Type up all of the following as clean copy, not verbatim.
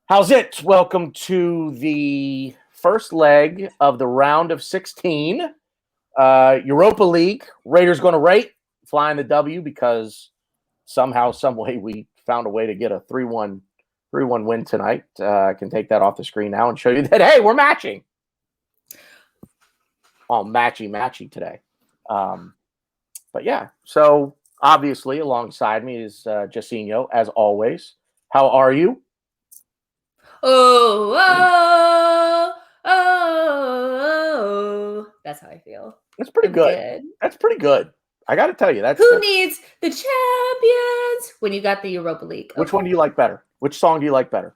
How's it? Welcome to the first leg of the round of 16. Europa League. Raiders going to rate, flying the W because somehow, some way, we found a way to get a 3-1 win tonight. I can take that off the screen now and show you that, hey, we're matching. All matchy today. But yeah, so obviously alongside me is Jessinho, as always. How are you? Oh. That's how I feel. That's pretty good. That's pretty good. I got to tell you, who needs the champions when you got the Europa League? Which one do you like better? Which song do you like better?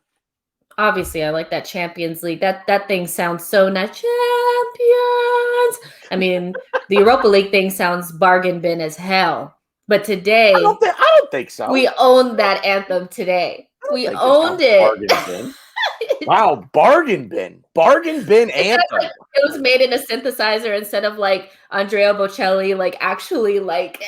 Obviously, I like that Champions League. That thing sounds so nice. Champions. I mean, the Europa League thing sounds bargain bin as hell. But today, I don't think so. We owned that anthem today. We owned it. Wow, bargain bin anthem. Like, it was made in a synthesizer instead of like Andrea Bocelli, like actually like.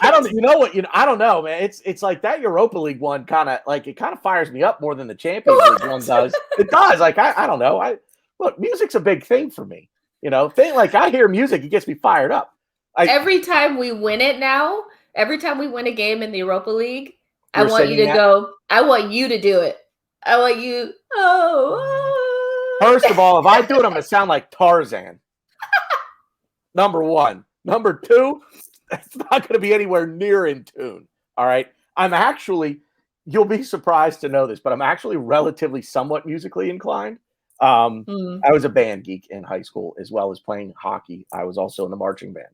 I don't know, man. It's like that Europa League one kind of fires me up more than the Champions League one does. It does. Like I don't know. Look, music's a big thing for me. I hear music, it gets me fired up. Every time we win it now, every time we win a game in the Europa League, I want you to go. I want you to do it. I want you. First of all, if I do it, I'm gonna sound like Tarzan. Number one. Number two, it's not going to be anywhere near in tune. All right. You'll be surprised to know this, but I'm actually relatively somewhat musically inclined. I was a band geek in high school as well as playing hockey. I was also in the marching band.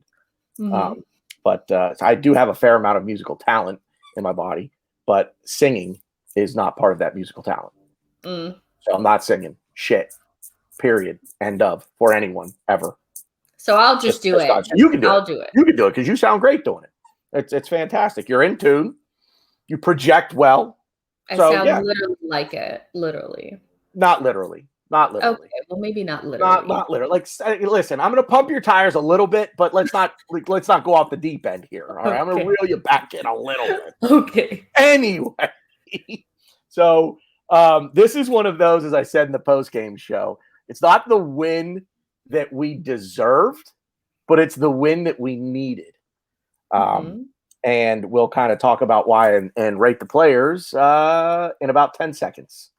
But I do have a fair amount of musical talent in my body, but singing is not part of that musical talent. So I'm not singing shit, period, end of, for anyone ever. So I'll just do it. You can do I'll do it. You can do it because you sound great doing it. It's fantastic. You're in tune. You project well. I sound literally like it. Literally. Not literally. Not literally. Okay, well maybe not literally. Not literally. Like, listen, I'm going to pump your tires a little bit, but let's not go off the deep end here. All right, okay. I'm going to reel you back in a little bit. Okay. Anyway, so this is one of those, as I said in the post-game show. It's not the win that we deserved, but it's the win that we needed. And we'll kind of talk about why and rate the players in about 10 seconds.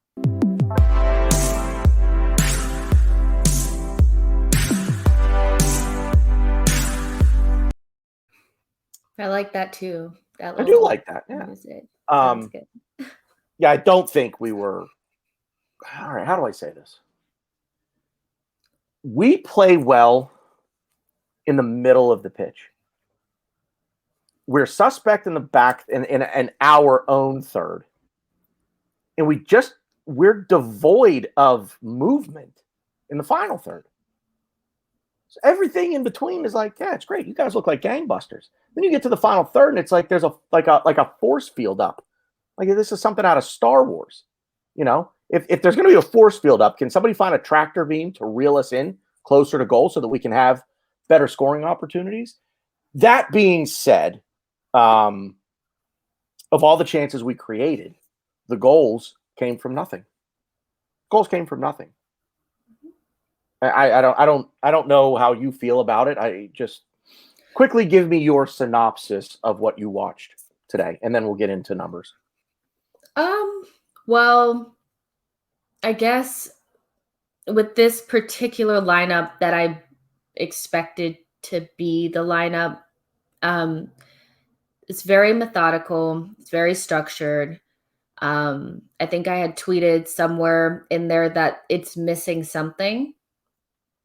I like that too. I do like that. Yeah. Sounds good. Yeah, I don't think we were. All right, how do I say this? We play well in the middle of the pitch. We're suspect in the back in our own third. And we're devoid of movement in the final third. So everything in between is like, yeah, it's great. You guys look like gangbusters. Then you get to the final third and it's like there's a force field up. Like this is something out of Star Wars. If there's going to be a force field up, can somebody find a tractor beam to reel us in closer to goal so that we can have better scoring opportunities? That being said, of all the chances we created, the goals came from nothing. Goals came from nothing. I don't know how you feel about it. I just quickly give me your synopsis of what you watched today, and then we'll get into numbers. Well, I guess with this particular lineup that I expected to be the lineup, it's very methodical. It's very structured. I think I had tweeted somewhere in there that it's missing something.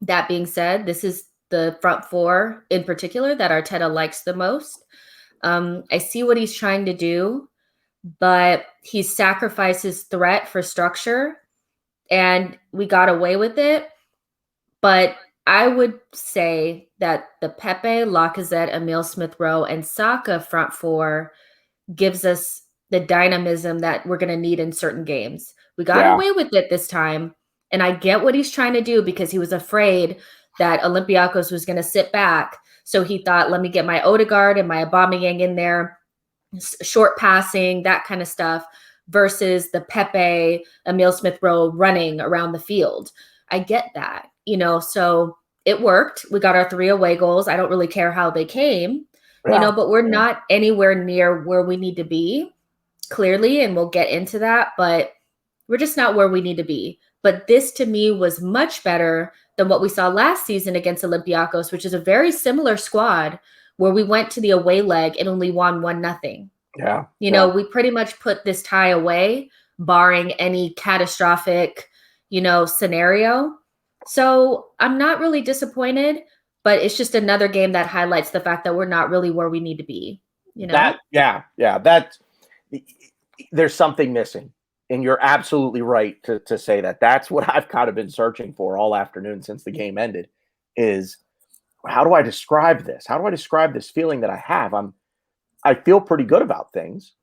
That being said, this is the front four in particular that Arteta likes the most. I see what he's trying to do, but he sacrifices threat for structure, and we got away with it. But I would say that the Pepe, Lacazette, Emile Smith-Rowe, and Saka front four gives us the dynamism that we're going to need in certain games. We got away with it this time, and I get what he's trying to do because he was afraid that Olympiacos was going to sit back. So he thought, let me get my Odegaard and my Aubameyang in there, short passing, that kind of stuff. versus the Pepe, Emil Smith-Rowe running around the field. I get that, so it worked. We got our 3 away goals. I don't really care how they came, but we're not anywhere near where we need to be, clearly, and we'll get into that, but we're just not where we need to be. But this, to me, was much better than what we saw last season against Olympiacos, which is a very similar squad where we went to the away leg and only won 1-0. Yeah. We pretty much put this tie away, barring any catastrophic, scenario. So I'm not really disappointed, but it's just another game that highlights the fact that we're not really where we need to be, There's something missing. And you're absolutely right to say that. That's what I've kind of been searching for all afternoon since the game ended is, how do I describe this? How do I describe this feeling that I have? I feel pretty good about things.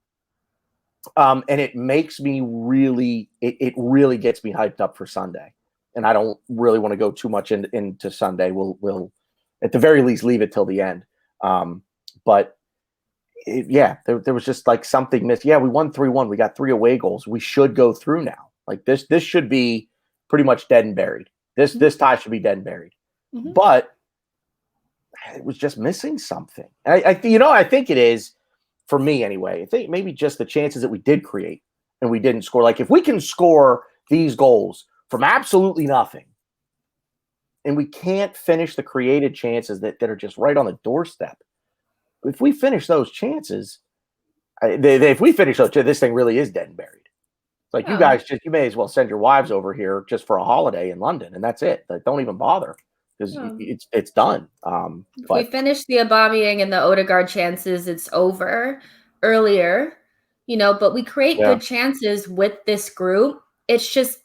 And it makes me really, it really gets me hyped up for Sunday. And I don't really want to go too much into Sunday. We'll at the very least leave it till the end. But there was just like something missed. Yeah, we won 3-1. We got 3 away goals. We should go through now. Like this should be pretty much dead and buried. This tie should be dead and buried. Mm-hmm. But it was just missing something. I think it is, for me anyway. I think maybe just the chances that we did create and we didn't score. Like if we can score these goals from absolutely nothing, and we can't finish the created chances that are just right on the doorstep. If we finish those chances, this thing really is dead and buried. It's like, you guys you may as well send your wives over here just for a holiday in London, and that's it. Like, don't even bother, because it's done. If we finish the Aubameyang and the Odegaard chances, it's over earlier, but we create good chances with this group. It's just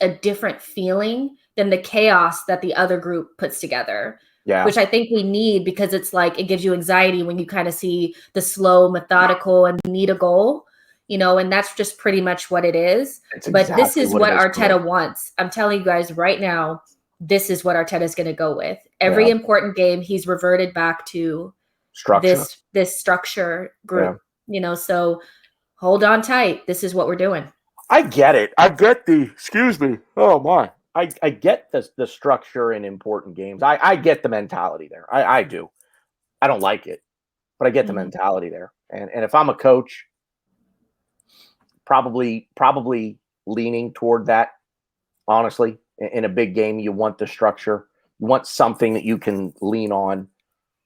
a different feeling than the chaos that the other group puts together. Yeah. Which I think we need, because it's like, it gives you anxiety when you kind of see the slow, methodical, and need a goal, and that's just pretty much what it is. But this is what Arteta wants. I'm telling you guys right now, this is what Arteta is going to go with. Every important game, he's reverted back to this structure group, so hold on tight. This is what we're doing. I get it. I get excuse me. Oh my. I get the structure in important games. I get the mentality there. I do. I don't like it, but I get the mentality there. And if I'm a coach, probably leaning toward that, honestly. In a big game, you want the structure. You want something that you can lean on,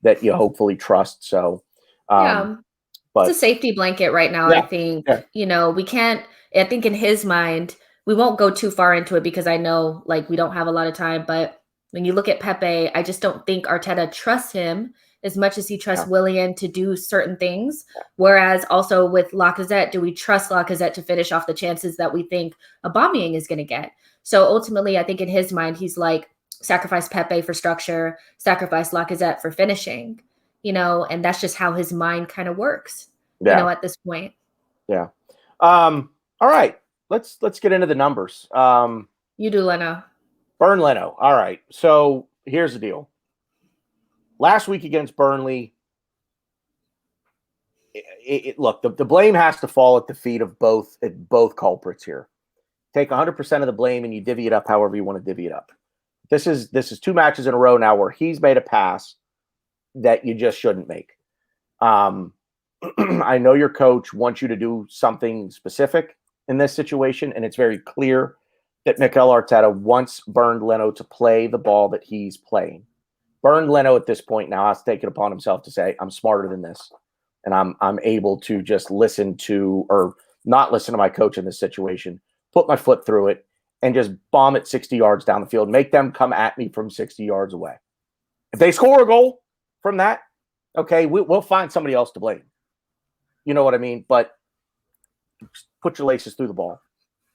that you hopefully trust. So, but it's a safety blanket right now. I think, we can't, I think in his mind, we won't go too far into it because I know we don't have a lot of time, but when you look at Pepe, I just don't think Arteta trusts him as much as he trusts Willian to do certain things. Whereas also with Lacazette, do we trust Lacazette to finish off the chances that we think Aubameyang is going to get? So ultimately, I think in his mind, he's like, sacrifice Pepe for structure, sacrifice Lacazette for finishing, and that's just how his mind kind of works, at this point. Yeah. All right. Let's get into the numbers. You do, Leno. Burn Leno. All right. So here's the deal. Last week against Burnley, look, the blame has to fall at the feet of both culprits here. Take 100% of the blame and you divvy it up however you want to divvy it up. This is 2 matches in a row now where he's made a pass that you just shouldn't make. I know your coach wants you to do something specific in this situation, and it's very clear that Mikel Arteta wants Bernd Leno to play the ball that he's playing. Bernd Leno at this point now has to take it upon himself to say, I'm smarter than this, and I'm able to just listen to, or not listen to my coach in this situation, put my foot through it, and just bomb it 60 yards down the field, make them come at me from 60 yards away. If they score a goal from that, okay, we'll find somebody else to blame. You know what I mean? But put your laces through the ball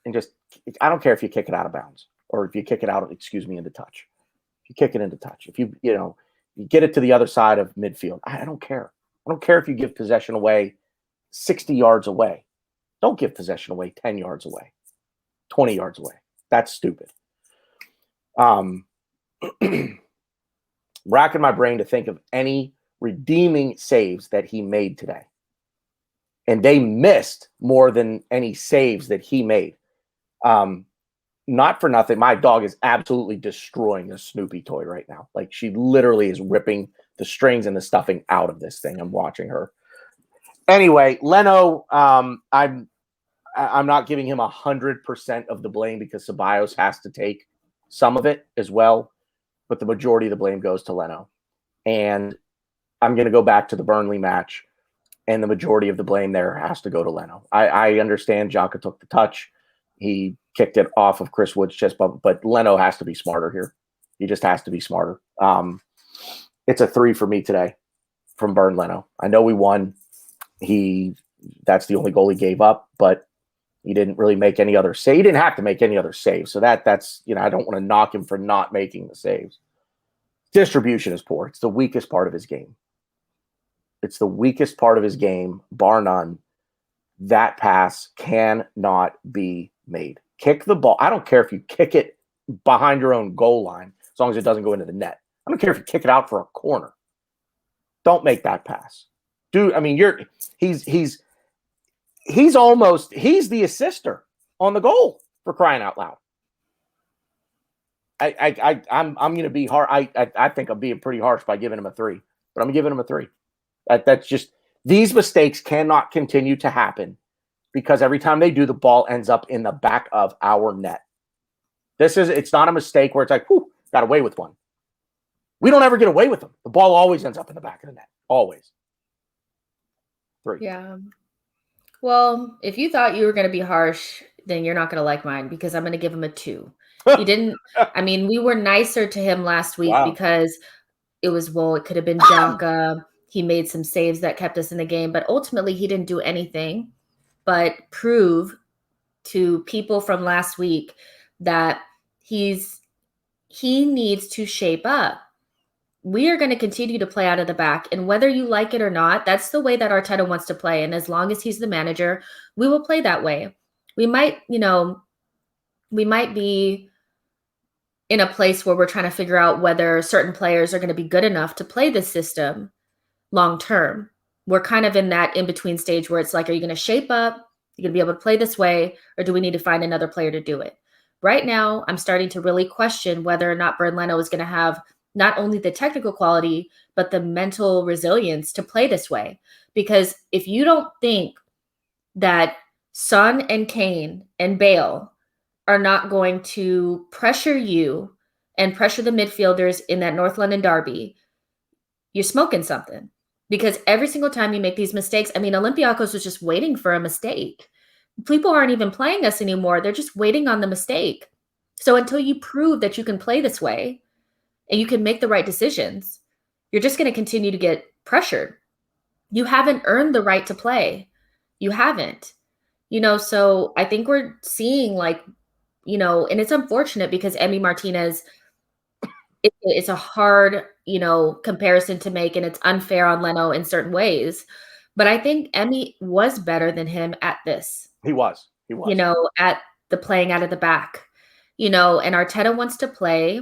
and just, I don't care if you kick it out of bounds or if you kick it out, into touch. If you kick it into touch, if you get it to the other side of midfield, I don't care. I don't care if you give possession away 60 yards away. Don't give possession away 10 yards away, 20 yards away. That's stupid. Racking my brain to think of any redeeming saves that he made today. and they missed more than any saves that he made. Not for nothing, my dog is absolutely destroying the Snoopy toy right now. Like, she literally is ripping the strings and the stuffing out of this thing. I'm watching her. Anyway, Leno, I'm not giving him 100% of the blame because Ceballos has to take some of it as well, but the majority of the blame goes to Leno. And I'm going to go back to the Burnley match, and the majority of the blame there has to go to Leno. I understand Xhaka took the touch. He kicked it off of Chris Wood's chest bump, but Leno has to be smarter here. He just has to be smarter. It's a 3 for me today from Burn Leno. I know we won. That's the only goal he gave up, but he didn't really make any other save. He didn't have to make any other saves. So that's, I don't want to knock him for not making the saves. Distribution is poor. It's the weakest part of his game. It's the weakest part of his game, bar none. That pass cannot be made. Kick the ball. I don't care if you kick it behind your own goal line, as long as it doesn't go into the net. I don't care if you kick it out for a corner. Don't make that pass. Dude, I mean, he's the assister on the goal, for crying out loud. I'm going to be hard. I think I'm being pretty harsh by giving him a 3, but I'm giving him a 3. That's just, these mistakes cannot continue to happen, because every time they do, the ball ends up in the back of our net. It's not a mistake where it's like, whew, got away with one. We don't ever get away with them. The ball always ends up in the back of the net. Always. 3. Yeah. Well, if you thought you were going to be harsh, then you're not going to like mine, because I'm going to give him a 2. He didn't, we were nicer to him last week because it could have been Xhaka. He made some saves that kept us in the game, but ultimately he didn't do anything but prove to people from last week that he needs to shape up. We are going to continue to play out of the back, and whether you like it or not, that's the way that Arteta wants to play. And as long as he's the manager, we will play that way. We might be in a place where we're trying to figure out whether certain players are going to be good enough to play this system long term. We're kind of in that in-between stage where it's like, are you going to shape up? You're going to be able to play this way, or do we need to find another player to do it? Right now, I'm starting to really question whether or not Bernd Leno is going to have not only the technical quality, but the mental resilience to play this way. Because if you don't think that Son and Kane and Bale are not going to pressure you and pressure the midfielders in that North London derby, you're smoking something. Because every single time you make these mistakes, Olympiacos was just waiting for a mistake. People aren't even playing us anymore. They're just waiting on the mistake. So until you prove that you can play this way and you can make the right decisions, you're just going to continue to get pressured. You haven't earned the right to play. You haven't. So I think we're seeing and it's unfortunate because Emi Martinez, it's a hard, comparison to make, and it's unfair on Leno in certain ways. But I think Emi was better than him at this. He was. At the playing out of the back, and Arteta wants to play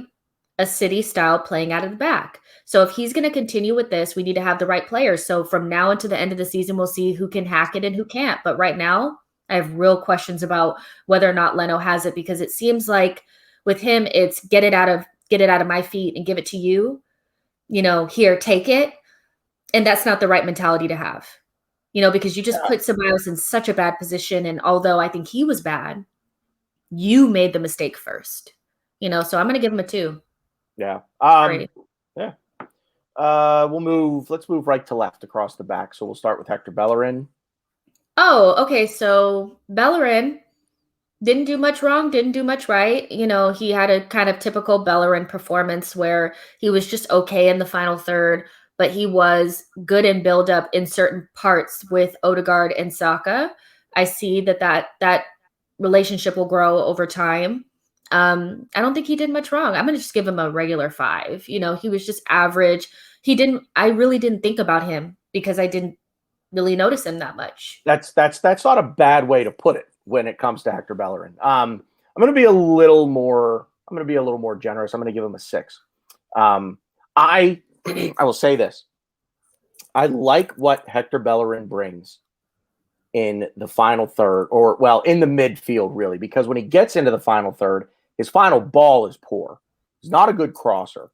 a City style playing out of the back. So if he's going to continue with this, we need to have the right players. So from now until the end of the season, we'll see who can hack it and who can't. But right now, I have real questions about whether or not Leno has it, because it seems like with him, it's get it out of my feet and give it to you. Here, take it. And that's not the right mentality to have, because you just put Ceballos in such a bad position. And although I think he was bad, you made the mistake first, so I'm going to give him a 2. Yeah. Yeah. Let's move right to left across the back. So we'll start with Hector Bellerin. Oh, okay. So Bellerin didn't do much wrong, didn't do much right. He had a kind of typical Bellerin performance where he was just okay in the final third, but he was good in build-up in certain parts with Odegaard and Saka. I see that relationship will grow over time. I don't think he did much wrong. I'm going to just give him a regular 5. He was just average. I really didn't think about him because I didn't really notice him that much. That's not a bad way to put it when it comes to Hector Bellerin. I'm going to be a little more generous. I'm going to give him a 6. I will say this. I like what Hector Bellerin brings in the final third, or well, in the midfield, really, because when he gets into the final third, his final ball is poor. He's not a good crosser.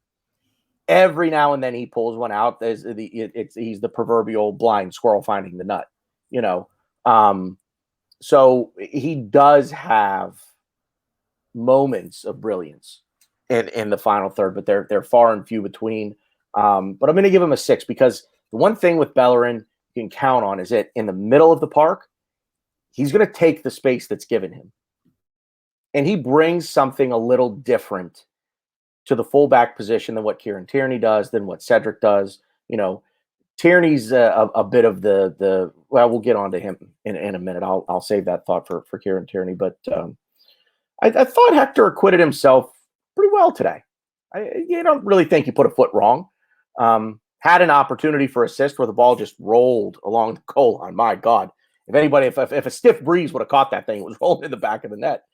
Every now and then he pulls one out. He's the proverbial blind squirrel finding the nut, you know. So he does have moments of brilliance in the final third, but they're far and few between. But I'm going to give him a 6 because the one thing with Bellerin you can count on is that in the middle of the park, he's going to take the space that's given him. And he brings something a little different to the fullback position than what Kieran Tierney does, than what Cedric does. You know, Tierney's a bit of the well, we'll get on to him in a minute. I'll save that thought for Kieran Tierney. But I thought Hector acquitted himself pretty well today. You don't really think he put a foot wrong. Had an opportunity for assist where the ball just rolled along the goal line. My God, if a stiff breeze would have caught that thing, it was rolling in the back of the net.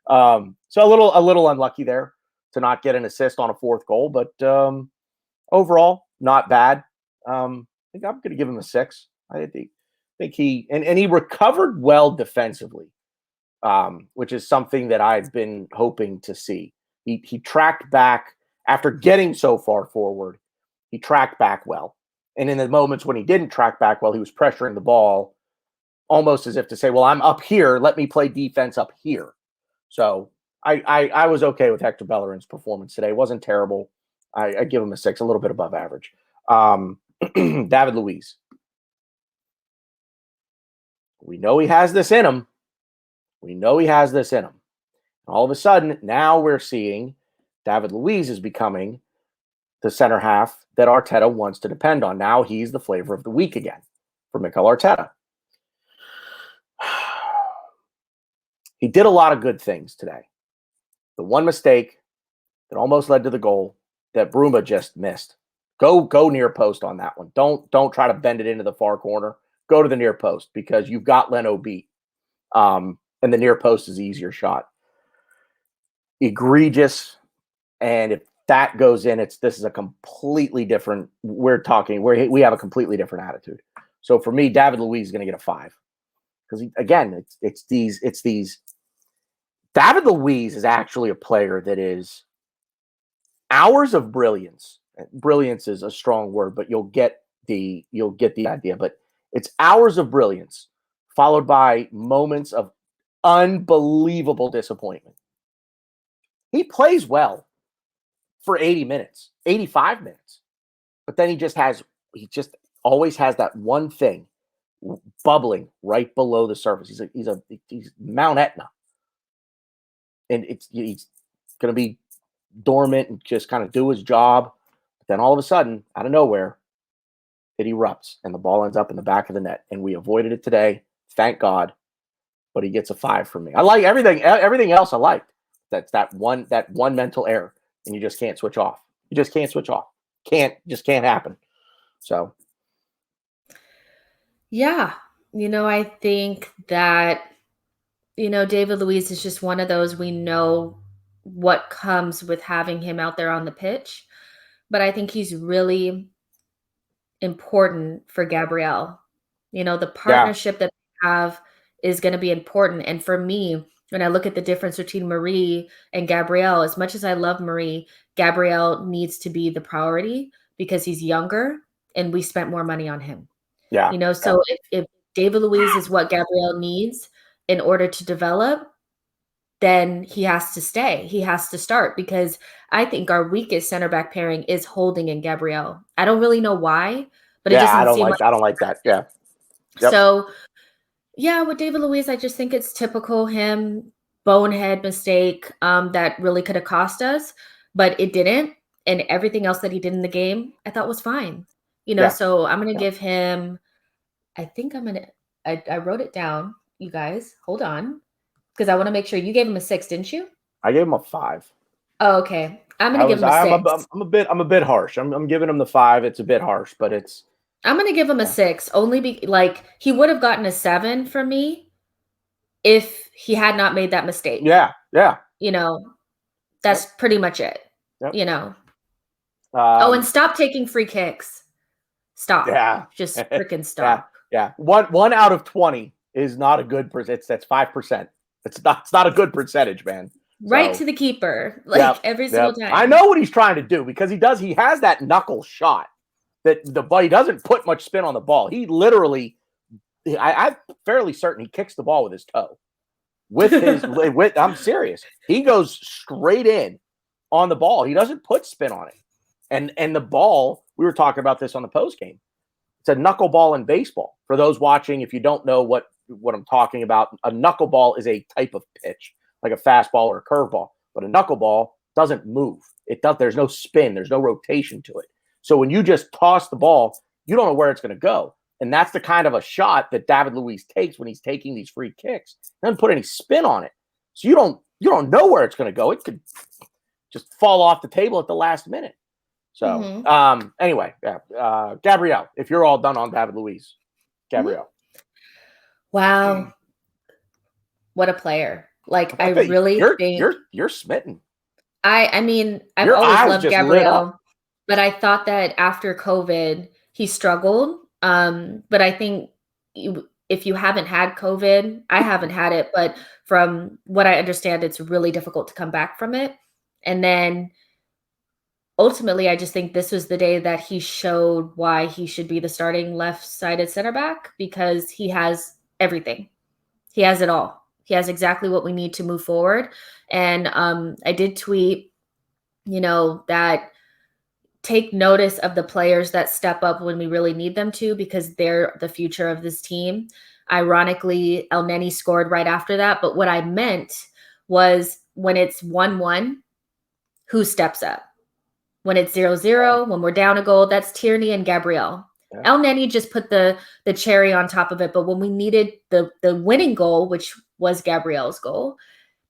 So a little unlucky there to not get an assist on a fourth goal, but overall not bad. I think I'm going to give him a 6. I think he recovered well defensively, which is something that I've been hoping to see. He tracked back after getting so far forward. He tracked back well. And in the moments when he didn't track back well, he was pressuring the ball almost as if to say, well, I'm up here. Let me play defense up here. So I was okay with Hector Bellerin's performance today. It wasn't terrible. I give him a 6, a little bit above average. David Luiz. We know he has this in him. And all of a sudden, now we're seeing David Luiz is becoming the center half that Arteta wants to depend on. Now he's the flavor of the week again for Mikel Arteta. He did a lot of good things today. The one mistake that almost led to the goal that Bruma just missed. Go near post on that one. Don't try to bend it into the far corner. Go to the near post because you've got Leno beat. And the near post is the easier shot. Egregious. And if that goes in, this is a completely different. We have a completely different attitude. So for me, David Luiz is going to get a 5 because again, it's these. David Luiz is actually a player that is hours of brilliance. Brilliance is a strong word, but you'll get the idea. But it's hours of brilliance followed by moments of unbelievable disappointment. He plays well for 80 minutes, 85 minutes. But then he just always has that one thing bubbling right below the surface. He's Mount Etna. And he's going to be dormant and just kind of do his job. But then all of a sudden, out of nowhere, it erupts and the ball ends up in the back of the net. And we avoided it today. Thank God. But he gets a 5 from me. I like everything else I liked. That's that one mental error. And you just can't switch off. You just can't switch off. Just can't happen. So. Yeah. I think that, David Luiz is just one of those, we know what comes with having him out there on the pitch. But I think he's really important for Gabriel. The partnership that they have is going to be important. And for me, when I look at the difference between Marie and Gabriel, as much as I love Marie, Gabriel needs to be the priority because he's younger and we spent more money on him. Yeah. So if David Luiz is what Gabriel needs in order to develop, then he has to stay. He has to start because I think our weakest center back pairing is Holding and Gabriel. I don't really know why, but it doesn't seem like I don't like that. Yeah. Yep. So yeah, with David Luiz, I just think it's typical him, bonehead mistake that really could have cost us, but it didn't. And everything else that he did in the game, I thought was fine. So I'm going to give him, I wrote it down, you guys. Hold on. Because I want to make sure you gave him a 6, didn't you? I gave him a 5. Oh, okay. I'm going to give him a 6. I'm a bit harsh. I'm giving him the 5. It's a bit harsh, but I'm going to give him a 6. Only he would have gotten a 7 from me if he had not made that mistake. Yeah. That's pretty much it. Yep. And stop taking free kicks. Stop. Yeah. Just freaking stop. Yeah. 1 out of 20 is not a good percent. That's 5%. It's not a good percentage, man. Right So, to the keeper, like every single time. I know what he's trying to do because he has that knuckle shot that he doesn't put much spin on the ball. He literally, I'm fairly certain he kicks the ball with his toe. I'm serious. He goes straight in on the ball. He doesn't put spin on it. And the ball, we were talking about this on the post game. It's a knuckleball in baseball. For those watching, if you don't know what I'm talking about, a knuckleball is a type of pitch, like a fastball or a curveball. But a knuckleball doesn't move. There's no spin. There's no rotation to it. So when you just toss the ball, you don't know where it's going to go. And that's the kind of a shot that David Luiz takes when he's taking these free kicks. He doesn't put any spin on it. So you don't know where it's going to go. It could just fall off the table at the last minute. So anyway, Gabriel, if you're all done on David Luiz, Gabriel. Wow. What a player. Like, I really think you're smitten. I mean, I've always loved Gabriel, but I thought that after COVID, he struggled. But I think if you haven't had COVID, I haven't had it, but from what I understand, it's really difficult to come back from it. And then ultimately, I just think this was the day that he showed why he should be the starting left-sided center back, because he has everything. He has it all. He has exactly what we need to move forward. And I did tweet, that take notice of the players that step up when we really need them to, because they're the future of this team. Ironically, El Neni scored right after that. But what I meant was, when it's 1-1, who steps up? When it's 0-0, when we're down a goal, that's Tierney and Gabriel. Yeah. El Neni just put the cherry on top of it. But when we needed the winning goal, which was Gabriel's goal,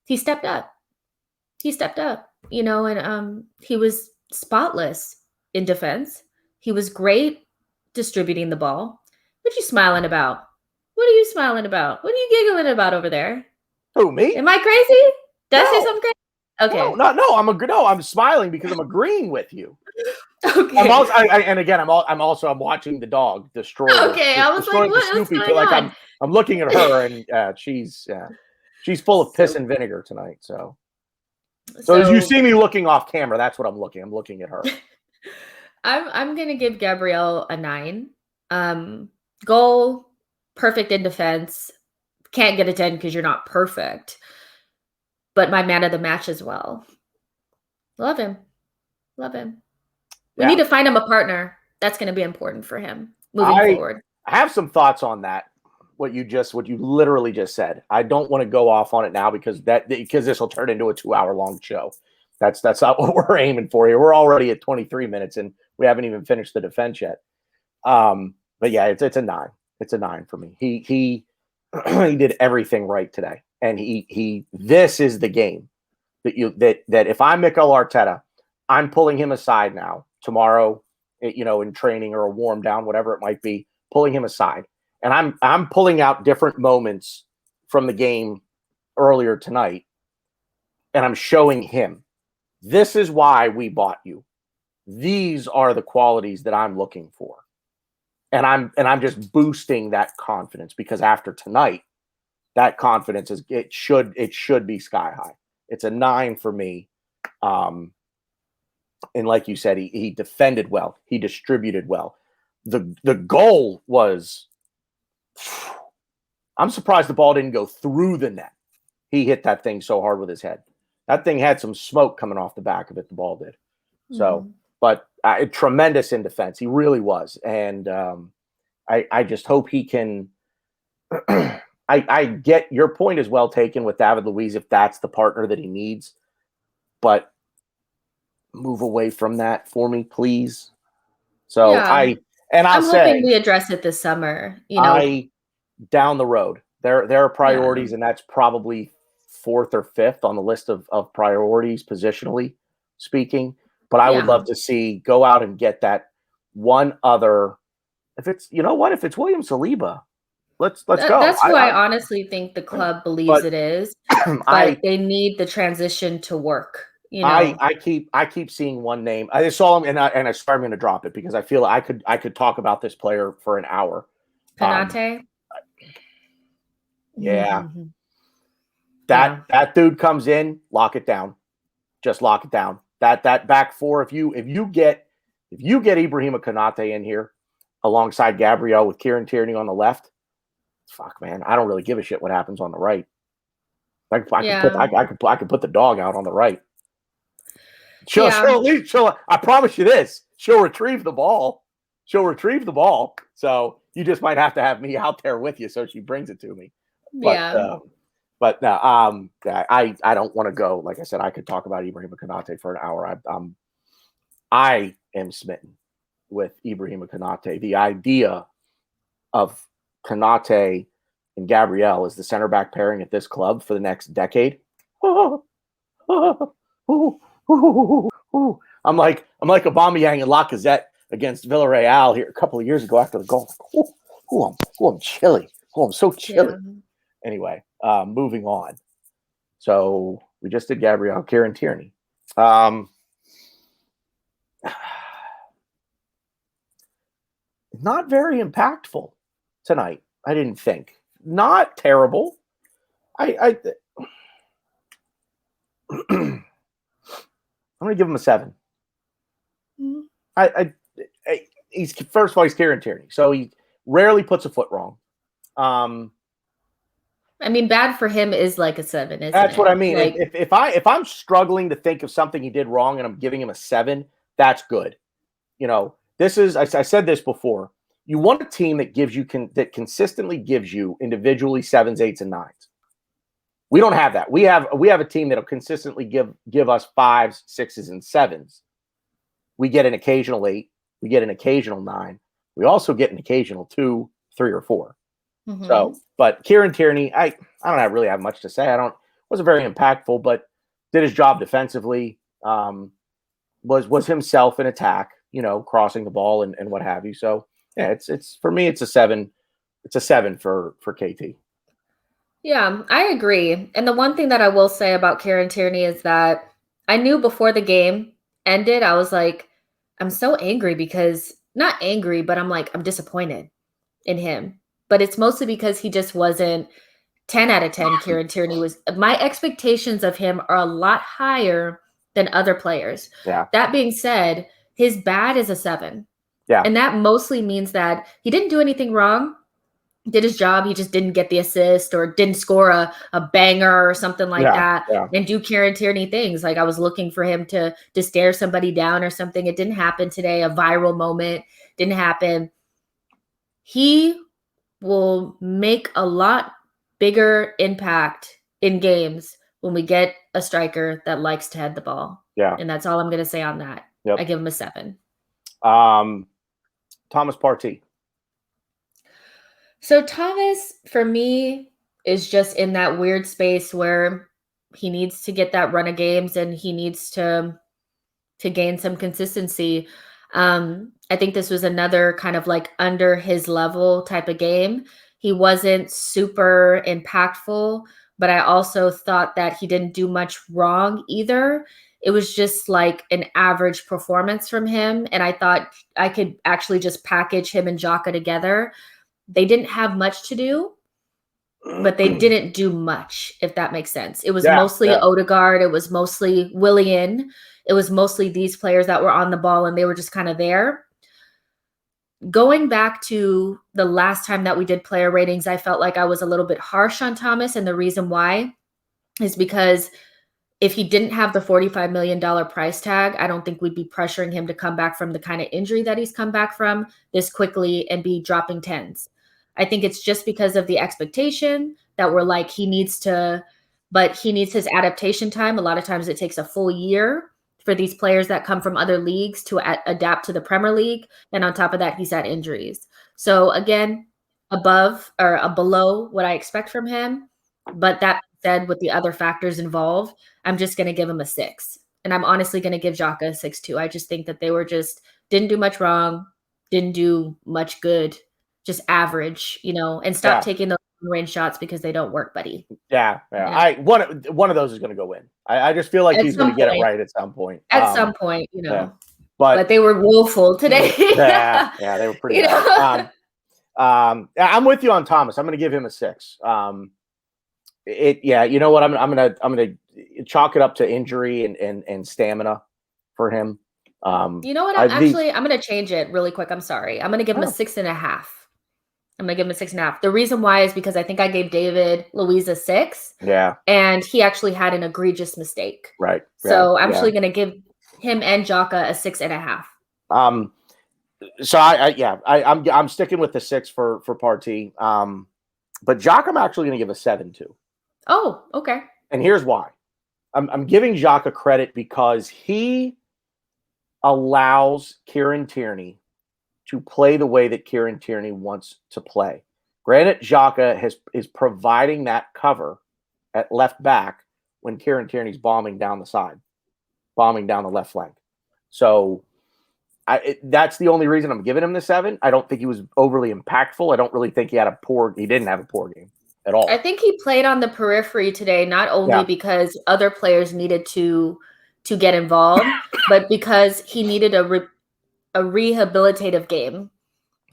he stepped up. And he was spotless in defense. He was great distributing the ball. What are you smiling about? What are you smiling about? What are you giggling about over there? Who, me? Am I crazy? Did I say something crazy? Okay. No, I'm smiling because I'm agreeing with you. Okay. I'm also, I'm watching the dog destroy. Okay, I was like, what's going on? I'm looking at her, and she's full of piss and vinegar tonight. So as you see me looking off camera, that's what I'm looking. I'm looking at her. I'm gonna give Gabriel a 9. Goal, perfect in defense. Can't get a 10 because you're not perfect. But my man of the match as well. Love him. We need to find him a partner. That's going to be important for him moving forward. I have some thoughts on that. What you literally just said. I don't want to go off on it now because this will turn into a 2-hour-long show. That's not what we're aiming for here. We're already at 23 minutes and we haven't even finished the defense yet. But yeah, it's a 9. It's a 9 for me. He did everything right today. And this is the game that if I'm Mikel Arteta, I'm pulling him aside now tomorrow, in training or a warm down, whatever it might be, pulling him aside. And I'm pulling out different moments from the game earlier tonight. And I'm showing him, this is why we bought you. These are the qualities that I'm looking for. And I'm just boosting that confidence, because after tonight, that confidence it should be sky high. It's a 9 for me. And like you said, he defended well. He distributed well. The goal was, I'm surprised the ball didn't go through the net. He hit that thing so hard with his head. That thing had some smoke coming off the back of it. The ball did. So, but tremendous in defense. He really was. And I just hope he can. I get your point is well taken with David Luiz, if that's the partner that he needs, but move away from that for me, please. So yeah. I'm hoping we address it this summer. Down the road, there are priorities, and that's probably 4th or 5th on the list of priorities, positionally speaking. But I would love to see go out and get that one other. If it's if it's William Saliba. Let's go. That's who I honestly think the club believes it is, but they need the transition to work. I keep seeing one name. I saw him, and I swear I'm going to drop it because I feel I could talk about this player for an hour. Konate. Yeah. Yeah. That dude comes in, lock it down. Just lock it down. That back four, if you get Ibrahima Konate in here alongside Gabriel with Kieran Tierney on the left, fuck man, I don't really give a shit what happens on the right. I could put the dog out on the right. She'll at least I promise you this. She'll retrieve the ball. So you just might have to have me out there with you so she brings it to me. But no, I don't want to go. Like I said, I could talk about Ibrahima Konate for an hour. I am smitten with Ibrahima Konate. The idea of Konate and Gabriel as the center back pairing at this club for the next decade. I'm like Aubameyang and Lacazette against Villarreal here a couple of years ago after the goal. I'm chilly. I'm so chilly. Yeah. Anyway, moving on. So we just did Gabriel, Kieran Tierney. Not very impactful tonight, I didn't think. Not terrible. I'm going to give him a 7. Mm-hmm. He's first of all, he's Kieran Tierney, so he rarely puts a foot wrong. I mean, bad for him is like a 7, isn't That's it? what I mean. Like, if I'm struggling to think of something he did wrong and I'm giving him a 7, that's good. You know, this is I said this before. You want a team that gives you that consistently gives you individually 7s, 8s, and 9s. We don't have that. We have a team that'll consistently give us 5s, 6s, and 7s. We get an occasional 8. We get an occasional 9. We also get an occasional 2, 3, or 4. Mm-hmm. So, but Kieran Tierney, I don't really have much to say. Wasn't very impactful, but did his job defensively. Was himself in attack, you know, crossing the ball and what have you. So yeah, it's for me, it's a 7. It's a 7 for KT. Yeah, I agree. And the one thing that I will say about Kieran Tierney is that I knew before the game ended, I was like, I'm so angry because not angry, but I'm disappointed in him. But it's mostly because he just wasn't 10 out of 10. Kieran Tierney was. My expectations of him are a lot higher than other players. Yeah. That being said, his bad is a 7. Yeah. And that mostly means that he didn't do anything wrong. Did his job. He just didn't get the assist or didn't score a banger or something like that. Yeah. And do Kieran Tierney things. Like I was looking for him to stare somebody down or something. It didn't happen today. A viral moment didn't happen. He will make a lot bigger impact in games when we get a striker that likes to head the ball. Yeah. And that's all I'm going to say on that. Yep. I give him a 7. Thomas Partey. So Thomas, for me, is just in that weird space where he needs to get that run of games and he needs to gain some consistency. I think this was another kind of like under his level type of game. He wasn't super impactful, but I also thought that he didn't do much wrong either. It was just like an average performance from him. And I thought I could actually just package him and Xhaka together. They didn't have much to do, but they didn't do much, if that makes sense. It was mostly Odegaard. It was mostly Willian. It was mostly these players that were on the ball and they were just kind of there. Going back to the last time that we did player ratings, I felt like I was a little bit harsh on Thomas. And the reason why is because if he didn't have the $45 million price tag, I don't think we'd be pressuring him to come back from the kind of injury that he's come back from this quickly and be dropping 10s. I think it's just because of the expectation that we're like, he needs his adaptation time. A lot of times it takes a full year for these players that come from other leagues to adapt to the Premier League. And on top of that, he's had injuries. So again, above or below what I expect from him. But that said, with the other factors involved, I'm just going to give him a 6. And I'm honestly going to give Xhaka a 6 too. I just think that they were didn't do much wrong, didn't do much good, just average, and stop taking those range shots because they don't work, buddy. Yeah. One of those is going to go in. I just feel like he's going to get it right at some point. Some point, Yeah. But they were woeful today. They were pretty bad. I'm with you on Thomas. I'm going to give him a 6. Yeah, you know what? I'm gonna chalk it up to injury and stamina for him. You know what? I the I'm going to change it really quick. I'm sorry. I'm going to give him a oh, 6.5. I'm going to give him a 6.5. The reason why is because I think I gave David Luiz a 6, yeah, and he actually had an egregious mistake. right, yeah, So I'm yeah. actually going to give him and Jaka a 6.5. So I'm sticking with the 6 for Partey. But Jock, I'm actually going to give a 7 to, Oh, okay. and here's why. I'm giving Jock a credit because he allows Kieran Tierney to play the way that Kieran Tierney wants to play. Granted, Xhaka is providing that cover at left back when Kieran Tierney's bombing down the side, bombing down the left flank. So that's the only reason I'm giving him the 7. I don't think he was overly impactful. I don't really think he didn't have a poor game at all. I think he played on the periphery today, not only Yeah. because other players needed to get involved, but because he needed a rehabilitative game.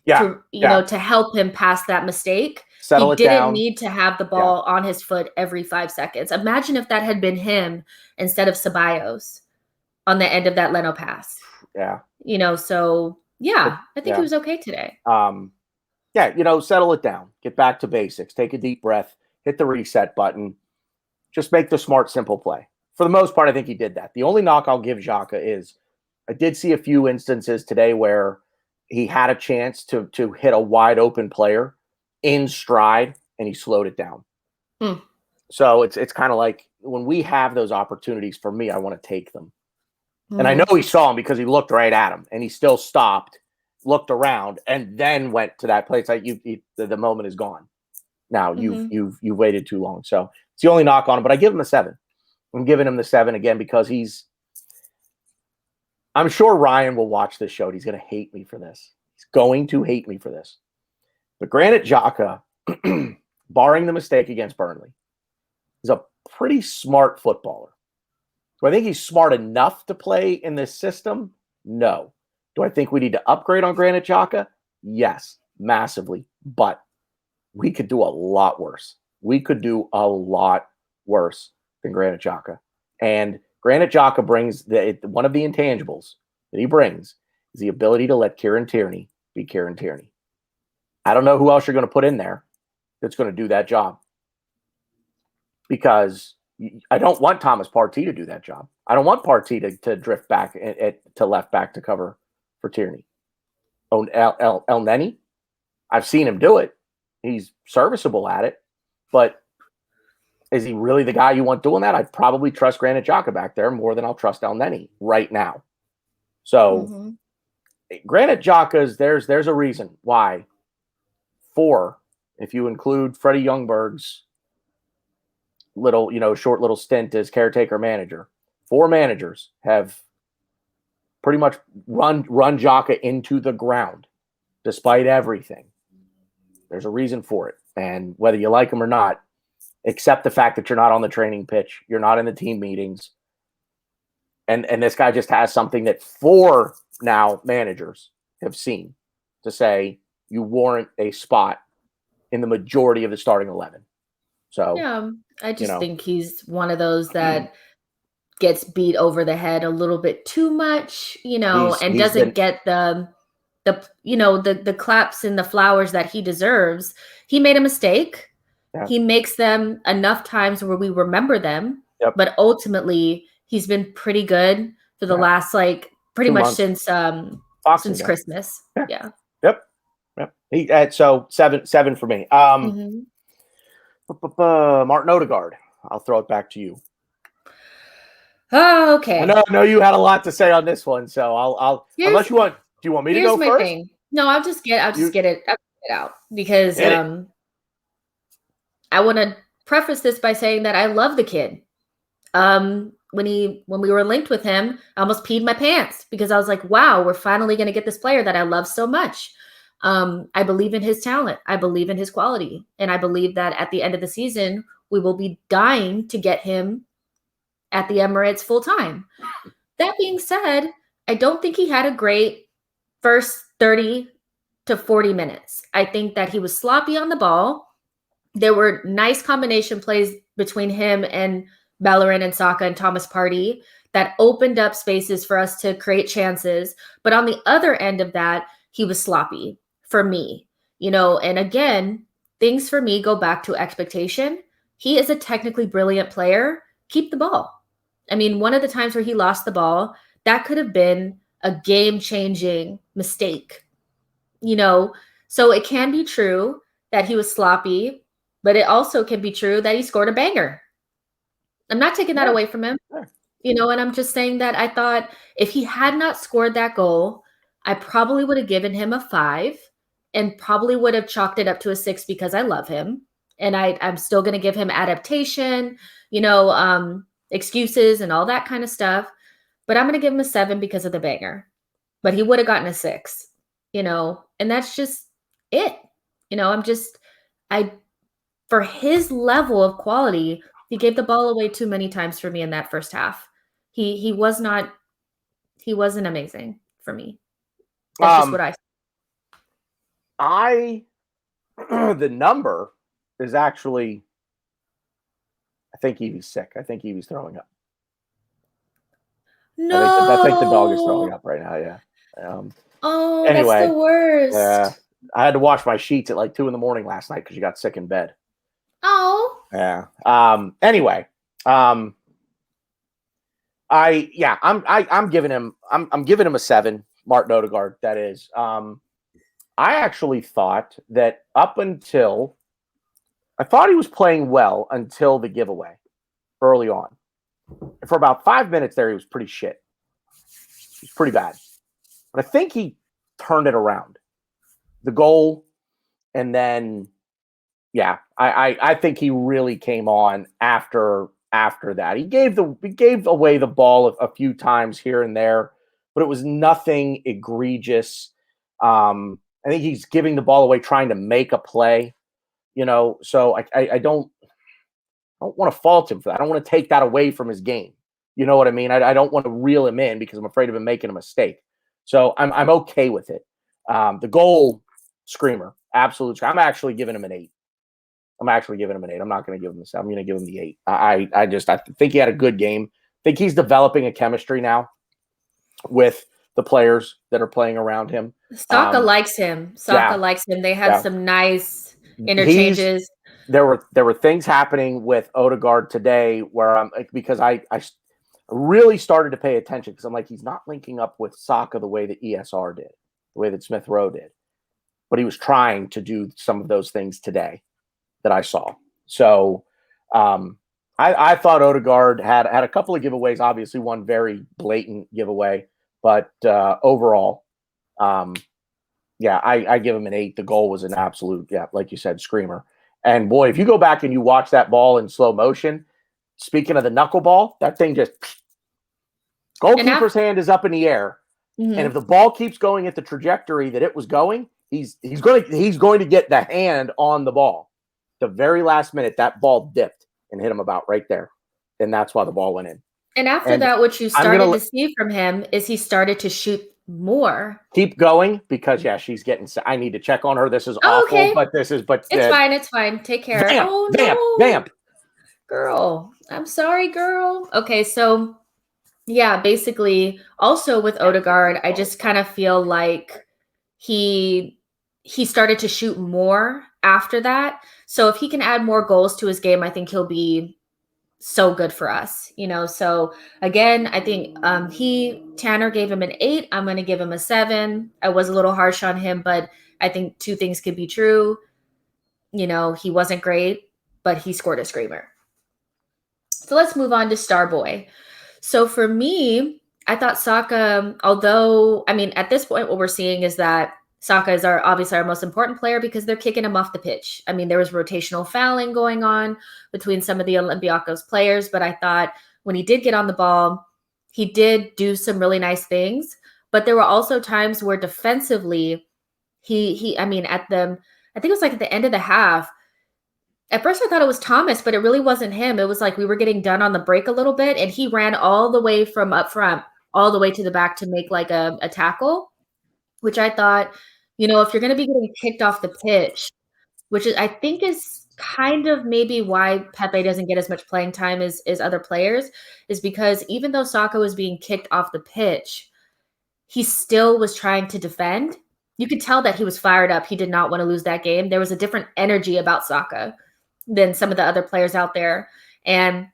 Yeah. To help him pass that mistake. Settle He it didn't down. need to have the ball on his foot every 5 seconds. Imagine if that had been him instead of Ceballos on the end of that Leno pass. Yeah. So yeah, I think he was okay today. Settle it down. Get back to basics. Take a deep breath. Hit the reset button. Just make the smart, simple play. For the most part, I think he did that. The only knock I'll give Xhaka is I did see a few instances today where he had a chance to hit a wide open player in stride and he slowed it down. So it's kind of like when we have those opportunities, for me, I want to take them. And I know he saw him because he looked right at him and he still stopped, looked around, and then went to that place. Like the moment is gone. Now you've waited too long. So it's the only knock on him, but I give him a 7. I'm giving him the 7 again because I'm sure Ryan will watch this show and he's going to hate me for this. He's going to hate me for this. But Granit Xhaka, barring the mistake against Burnley, is a pretty smart footballer. Do I think he's smart enough to play in this system? No. Do I think we need to upgrade on Granit Xhaka? Yes, massively. But we could do a lot worse. We could do a lot worse than Granit Xhaka. And Granit Xhaka brings one of the intangibles that he brings is the ability to let Kieran Tierney be Kieran Tierney. I don't know who else you're going to put in there that's going to do that job. Because I don't want Thomas Partey to do that job. I don't want Partey to drift back to left back to cover for Tierney. El Neni, I've seen him do it. He's serviceable at it. But is he really the guy you want doing that? I'd probably trust Granit Xhaka back there more than I'll trust El Neni right now. So Granit Xhaka's, there's a reason why 4, if you include Freddie Ljungberg's short little stint as caretaker manager, 4 managers have pretty much run Xhaka into the ground despite everything. There's a reason for it. And whether you like him or not, accept the fact that you're not on the training pitch, you're not in the team meetings. And this guy just has something that 4 now managers have seen to say you warrant a spot in the majority of the starting 11. So yeah, I just think he's one of those that gets beat over the head a little bit too much, and doesn't get the claps and the flowers that he deserves. He made a mistake. Yeah. He makes them enough times where we remember them, but ultimately he's been pretty good for the last pretty 2 much months. Since Christmas. Yeah. Yep. So 7 for me. Martin Odegaard. I'll throw it back to you. Oh, okay. I know you had a lot to say on this one, so I'll unless you want. Do you want me to go first? Thing. No, I'll just get it out because I want to preface this by saying that I love the kid. When we were linked with him, I almost peed my pants because I was like, wow, we're finally going to get this player that I love so much. I believe in his talent. I believe in his quality. And I believe that at the end of the season, we will be dying to get him at the Emirates full time. That being said, I don't think he had a great first 30 to 40 minutes. I think that he was sloppy on the ball. There were nice combination plays between him and Bellerin and Saka and Thomas Partey that opened up spaces for us to create chances. But on the other end of that, he was sloppy for me, and again, things for me go back to expectation. He is a technically brilliant player. Keep the ball. I mean, one of the times where he lost the ball, that could have been a game-changing mistake, so it can be true that he was sloppy, but it also can be true that he scored a banger. I'm not taking that away from him, and I'm just saying that I thought if he had not scored that goal, I probably would have given him a 5 and probably would have chalked it up to a 6 because I love him. And I'm still going to give him adaptation, excuses and all that kind of stuff. But I'm going to give him a 7 because of the banger. But he would have gotten a 6, and that's just it. For his level of quality, he gave the ball away too many times for me in that first half. He wasn't amazing for me. That's just what the number is actually, I think Evie's sick. I think Evie's throwing up. No. I think the dog is throwing up right now. Yeah. Anyway, that's the worst. Yeah. I had to wash my sheets at like 2 a.m. last night because you got sick in bed. Oh. Yeah. Anyway. I'm giving him a 7. Martin Odegaard, that is. I actually thought that I thought he was playing well until the giveaway early on. And for about 5 minutes there, he was pretty shit. He was pretty bad. But I think he turned it around. The goal, and then, yeah, I think he really came on after that. He gave away the ball a few times here and there, but it was nothing egregious. I think he's giving the ball away trying to make a play, so I don't want to fault him for that. I don't want to take that away from his game. You know what I mean? I don't want to reel him in because I'm afraid of him making a mistake. So I'm okay with it. The goal, screamer, absolute. I'm actually giving him an 8. I'm not going to give him a 7. I'm going to give him the 8. I think he had a good game. I think he's developing a chemistry now with the players that are playing around him. Saka likes him. Likes him. They had some nice interchanges. There were things happening with Odegaard today where because I really started to pay attention because I'm like, he's not linking up with Saka the way that ESR did, the way that Smith Rowe did. But he was trying to do some of those things today that I saw. So I thought Odegaard had a couple of giveaways, obviously one very blatant giveaway, but overall, I give him an 8. The goal was an absolute, like you said, screamer. And boy, if you go back and you watch that ball in slow motion, speaking of the knuckleball, that thing just goalkeeper's hand is up in the air. Mm-hmm. And if the ball keeps going at the trajectory that it was going, he's going to get the hand on the ball. The very last minute, that ball dipped and hit him about right there. And that's why the ball went in. And after that, what you started to see from him is he started to shoot more. Keep going because, she's getting – I need to check on her. This is awful, okay. It's fine. Take care. Vamp. Girl, I'm sorry, girl. Okay, so, basically, also with Odegaard, I just kind of feel like he started to shoot more after that. So if he can add more goals to his game, I think he'll be so good for us, So again, I think Tanner gave him an 8. I'm going to give him a 7. I was a little harsh on him, but I think 2 things could be true. He wasn't great, but he scored a screamer. So let's move on to Starboy. So for me, I thought Saka, although, at this point, what we're seeing is that Saka is obviously our most important player because they're kicking him off the pitch. There was rotational fouling going on between some of the Olympiacos players, but I thought when he did get on the ball, he did do some really nice things. But there were also times where defensively, I think it was like at the end of the half. At first I thought it was Thomas, but it really wasn't him. It was like we were getting done on the break a little bit, and he ran all the way from up front, all the way to the back to make like a tackle, which I thought, if you're going to be getting kicked off the pitch, which I think is kind of maybe why Pepe doesn't get as much playing time as other players, is because even though Saka was being kicked off the pitch, he still was trying to defend. You could tell that he was fired up. He did not want to lose that game. There was a different energy about Saka than some of the other players out there. And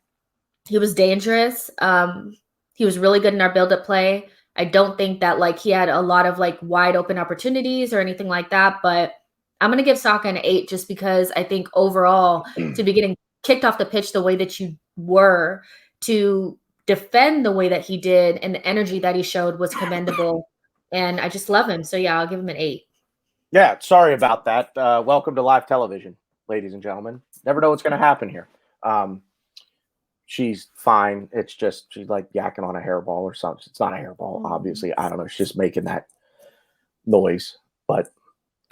he was dangerous. He was really good in our build-up play. I don't think that like he had a lot of like wide open opportunities or anything like that, but I'm going to give Saka an 8 just because I think overall to be getting kicked off the pitch the way that you were, to defend the way that he did, and the energy that he showed was commendable. And I just love him. So yeah, I'll give him an 8. Yeah, sorry about that. Welcome to live television, ladies and gentlemen. Never know what's going to happen here. She's fine. It's just she's like yakking on a hairball or something. It's not a hairball, obviously. I don't know. She's just making that noise. But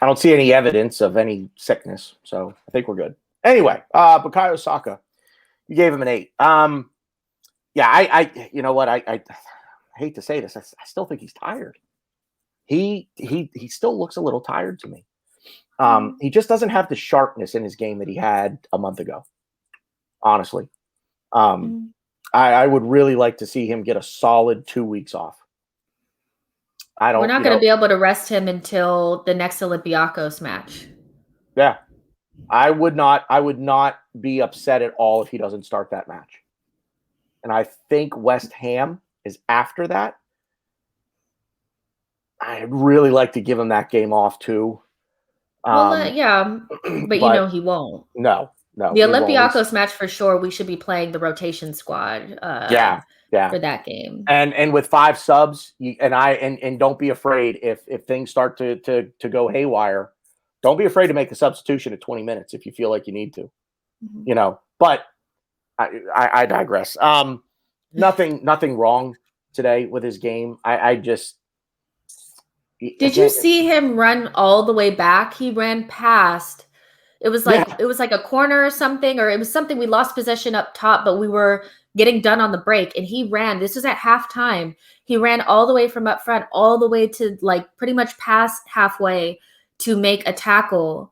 I don't see any evidence of any sickness, so I think we're good. Anyway, Bukayo Saka, you gave him an 8. Yeah, I you know what? I hate to say this. I still think he's tired. He still looks a little tired to me. He just doesn't have the sharpness in his game that he had a month ago. Honestly, I would really like to see him get a solid 2 weeks off. We're not going to be able to rest him until the next Olympiacos match. Yeah, I would not be upset at all if he doesn't start that match. And I think West Ham is after that. I'd really like to give him that game off too. Yeah, but you know he won't. No. The Olympiacos match for sure. We should be playing the rotation squad. Yeah. For that game. And with 5 subs, and don't be afraid if things start to go haywire. Don't be afraid to make a substitution at 20 minutes if you feel like you need to. You know, but I digress. Nothing wrong today with his game. I just. Did you see him run all the way back? He ran past. It was like it was like a corner or something, or it was something we lost possession up top, but we were getting done on the break, and he ran. This was at halftime. He ran all the way from up front, all the way to like pretty much past halfway to make a tackle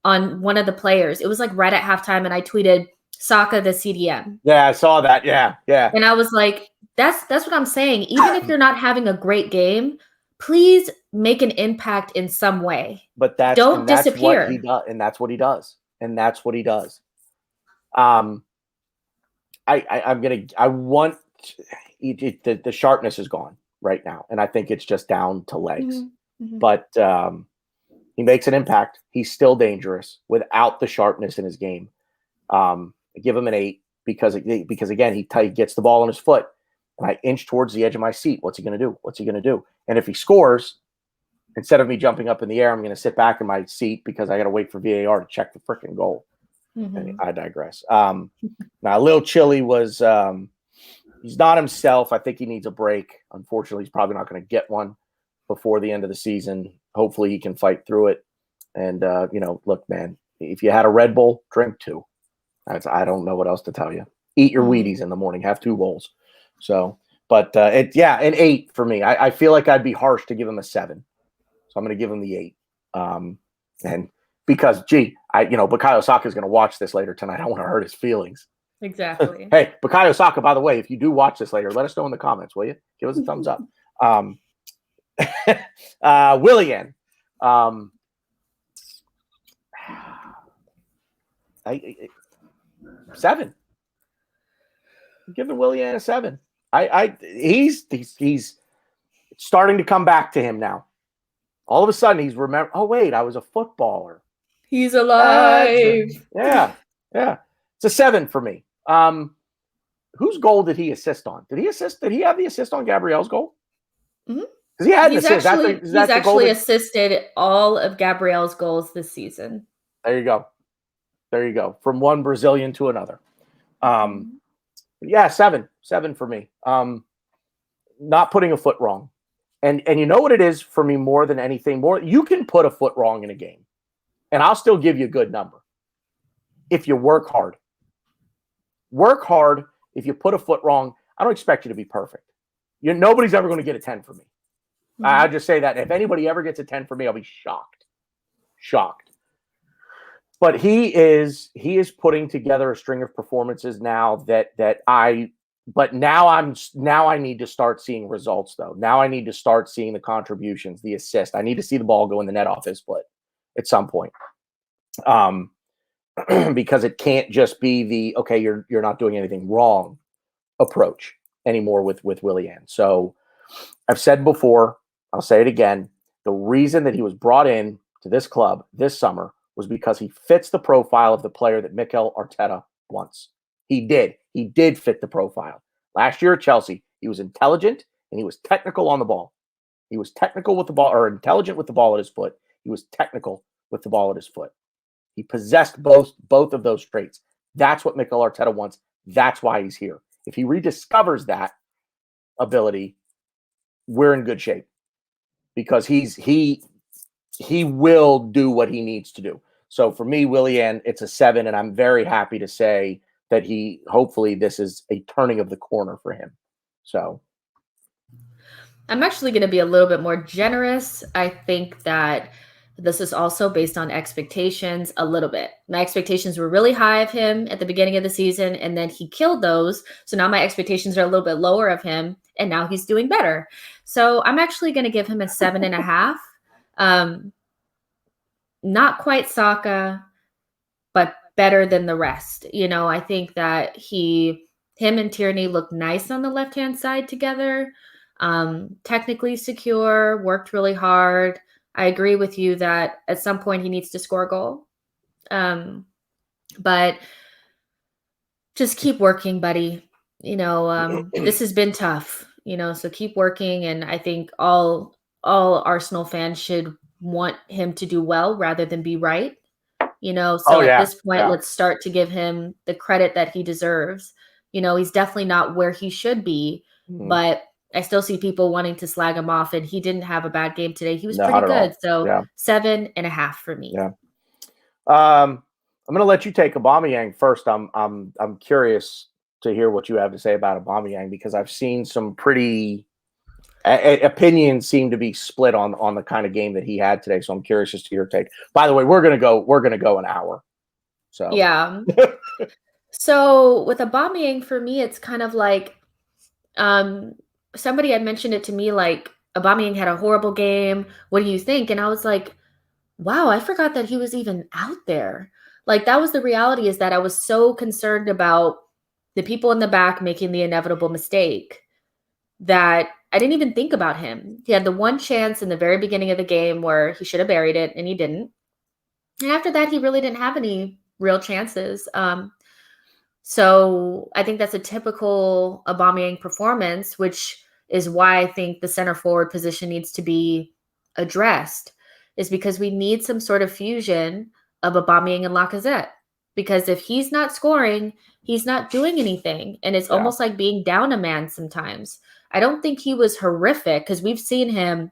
on one of the players. It was like right at halftime, and I tweeted Saka the CDM. Yeah, I saw that. Yeah. And I was like, that's what I'm saying. Even if you're not having a great game, please make an impact in some way. But don't disappear. What he does, and that's what he does. I want the sharpness is gone right now, and I think it's just down to legs. But he makes an impact. He's still dangerous without the sharpness in his game. I give him an 8 because again he gets the ball on his foot, and I inch towards the edge of my seat. What's he going to do? And if he scores, instead of me jumping up in the air, I'm going to sit back in my seat because I got to wait for VAR to check the freaking goal. And I digress. Now, Lil Chili was he's not himself. I think he needs a break. Unfortunately, he's probably not going to get one before the end of the season. Hopefully, he can fight through it. And look, man, if you had a Red Bull, drink 2. I don't know what else to tell you. Eat your Wheaties in the morning. Have 2 bowls. So, but an 8 for me. I feel like I'd be harsh to give him a 7. So I'm going to give him the 8. And because, Bukayo Saka is going to watch this later tonight. I don't want to hurt his feelings. Exactly. Hey, Bukayo Saka, by the way, if you do watch this later, let us know in the comments, will you? Give us a thumbs up. Willian. 7. I'm giving Willian a 7. He's starting to come back to him now. All of a sudden, he's remember. Oh wait, I was a footballer. He's alive. Yeah. It's a 7 for me. Whose goal did he assist on? Did he have the assist on Gabriel's goal? Because he had an assist. He's actually assisted all of Gabriel's goals this season. There you go. From one Brazilian to another. 7 for me. Not putting a foot wrong. And you know what it is for me more than anything? You can put a foot wrong in a game, and I'll still give you a good number if you work hard. Work hard. If you put a foot wrong, I don't expect you to be perfect. Nobody's ever going to get a 10 for me. I just say that. If anybody ever gets a 10 for me, I'll be shocked. But he is putting together a string of performances now now I need to start seeing results though. Now I need to start seeing the contributions, the assist. I need to see the ball go in the net off his foot at some point. Because it can't just be the okay, you're not doing anything wrong approach anymore with Willian. So I've said before, I'll say it again. The reason that he was brought in to this club this summer was because he fits the profile of the player that Mikel Arteta wants. He did fit the profile. Last year at Chelsea, he was intelligent and he was technical on the ball. He was technical with the ball, or intelligent with the ball at his foot. He was technical with the ball at his foot. He possessed both of those traits. That's what Mikel Arteta wants. That's why he's here. If he rediscovers that ability, we're in good shape because he will do what he needs to do. So for me, Willian, it's a 7, and I'm very happy to say that hopefully this is a turning of the corner for him. So I'm actually going to be a little bit more generous. I think that this is also based on expectations a little bit. My expectations were really high of him at the beginning of the season, and then he killed those. So now my expectations are a little bit lower of him, and now he's doing better. So I'm actually going to give him a 7.5. Not quite Saka, but better than the rest. I think that him and Tierney look nice on the left-hand side together. Technically secure, worked really hard. I agree with you that at some point he needs to score a goal. But just keep working, buddy. This has been tough, so keep working. And I think all Arsenal fans should want him to do well rather than be right. So at this point, let's start to give him the credit that he deserves. He's definitely not where he should be, but I still see people wanting to slag him off, and he didn't have a bad game today. He was pretty good. So 7.5 for me. Yeah. I'm going to let you take Aubameyang first. I'm curious to hear what you have to say about Aubameyang because I've seen some pretty opinions seem to be split on the kind of game that he had today. So I'm curious as to your take. By the way, we're going to go an hour. So yeah. So with Aubameyang, for me, it's kind of like somebody had mentioned it to me, like Aubameyang had a horrible game. What do you think? And I was like, wow, I forgot that he was even out there. Like that was the reality, is that I was so concerned about the people in the back making the inevitable mistake that I didn't even think about him. He had the one chance in the very beginning of the game where he should have buried it, and he didn't. And after that, he really didn't have any real chances. So I think that's a typical Aubameyang performance, which is why I think the center forward position needs to be addressed, is because we need some sort of fusion of Aubameyang and Lacazette. Because if he's not scoring, he's not doing anything. And it's almost like being down a man sometimes. I don't think he was horrific because we've seen him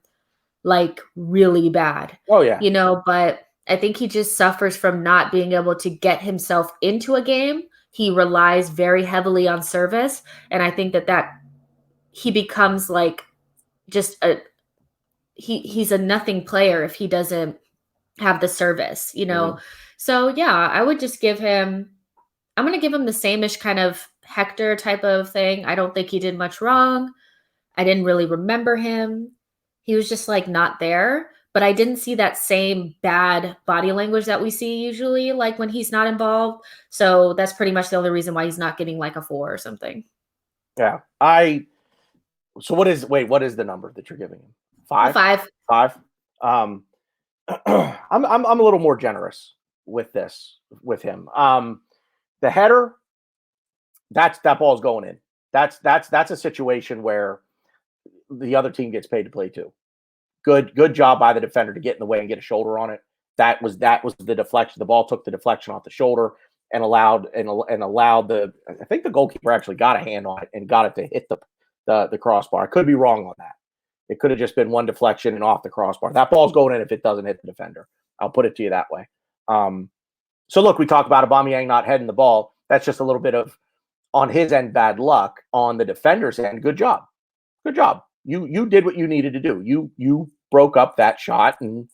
like really bad. Oh, yeah. But I think he just suffers from not being able to get himself into a game. He relies very heavily on service. And I think that he becomes like just he's a nothing player if he doesn't have the service, So yeah, I would just I'm going to give him the same-ish kind of Hector type of thing. I don't think he did much wrong. I didn't really remember him. He was just like not there, but I didn't see that same bad body language that we see usually, like when he's not involved. So that's pretty much the only reason why he's not getting like a 4 or something. Yeah. So what is the number that you're giving him? 5? 5. I'm a little more generous with him. The header, that ball's going in. That's a situation where the other team gets paid to play too. Good job by the defender to get in the way and get a shoulder on it. That was the deflection. The ball took the deflection off the shoulder and allowed I think the goalkeeper actually got a hand on it and got it to hit the crossbar. I could be wrong on that. It could have just been one deflection and off the crossbar. That ball's going in if it doesn't hit the defender. I'll put it to you that way. So look, we talk about Aubameyang not heading the ball. That's just a little bit of, on his end, bad luck. On the defender's end, good job. Good job. You did what you needed to do. You broke up that shot and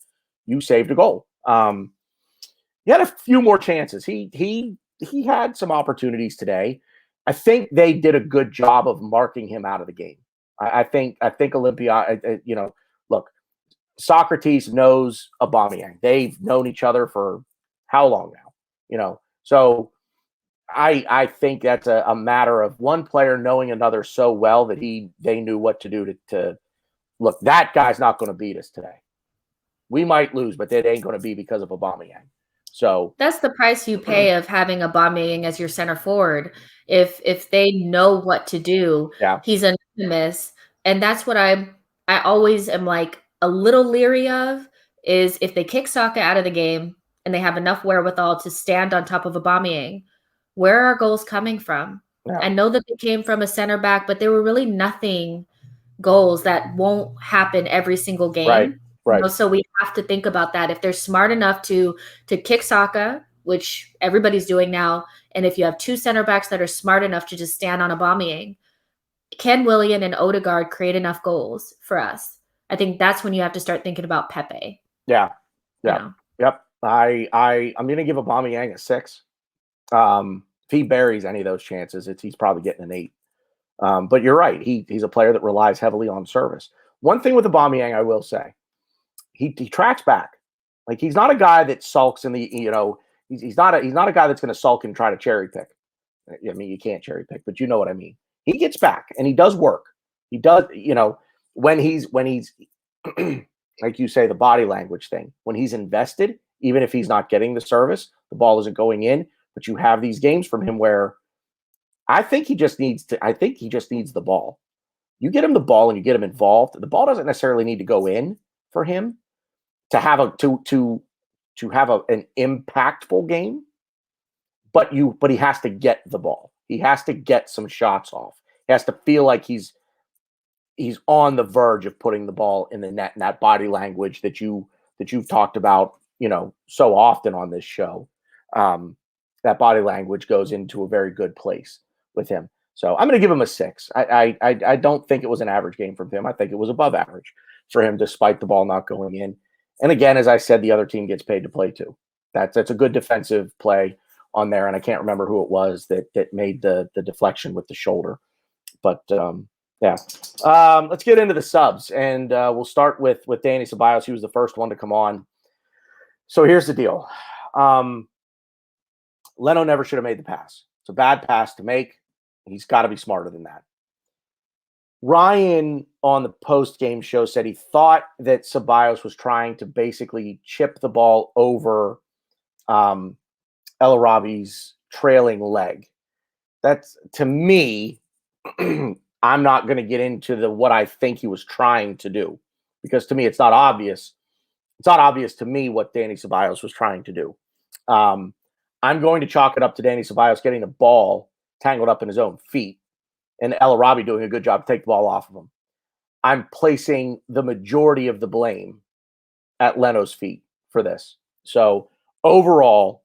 you saved a goal. He had a few more chances. He had some opportunities today. I think they did a good job of marking him out of the game. I think Olympia. Look, Socrates knows Aubameyang. They've known each other for how long now? So I think that's a matter of one player knowing another so well that they knew what to do to look. That guy's not going to beat us today. We might lose, but it ain't going to be because of Aubameyang. So That's the price you pay of having Aubameyang as your center forward. If they know what to do, yeah, he's anonymous, and that's what I always am like a little leery of is if they kick Saka out of the game and they have enough wherewithal to stand on top of Aubameyang, where are goals coming from? yeah, I know that they came from a center back, but they were really nothing goals that won't happen every single right, game. right, So we have to think about that. If they're smart enough to kick Saka, which everybody's doing now, and if you have two center backs that are smart enough to just stand on Aubameyang, can Willian and Odegaard create enough goals for us? I think that's when you have to start thinking about Pepe. yeah, You yeah, know, yep. I'm going to give Aubameyang a 6. If he buries any of those chances, he's probably getting an 8. But you're right. He's a player that relies heavily on service. One thing with Aubameyang, I will say, he tracks back. Like he's not a guy that sulks in the he's not a guy that's going to sulk and try to cherry pick. I mean, you can't cherry pick, but you know what I mean. He gets back and he does work. He does, when he's like you say, the body language thing. When he's invested, even if he's not getting the service, the ball isn't going in. But you have these games from him where I think he just needs the ball. You get him the ball and you get him involved. The ball doesn't necessarily need to go in for him to have an impactful game, but he has to get the ball. He has to get some shots off. He has to feel like he's on the verge of putting the ball in the net, and that body language that you've talked about, so often on this show. That body language goes into a very good place with him. So I'm going to give him a 6. I don't think it was an average game from him. I think it was above average for him, despite the ball not going in. And again, as I said, the other team gets paid to play too. That's a good defensive play on there, and I can't remember who it was that made the deflection with the shoulder. But yeah, let's get into the subs, and we'll start with Danny Ceballos. He was the first one to come on. So here's the deal. Leno never should have made the pass. It's a bad pass to make. He's got to be smarter than that. Ryan on the post-game show said he thought that Ceballos was trying to basically chip the ball over El Arabi's trailing leg. That's, to me, I'm not going to get into what I think he was trying to do, because to me it's not obvious. It's not obvious to me what Danny Ceballos was trying to do. I'm going to chalk it up to Danny Ceballos getting the ball tangled up in his own feet and El Arabi doing a good job to take the ball off of him. I'm placing the majority of the blame at Leno's feet for this. So overall,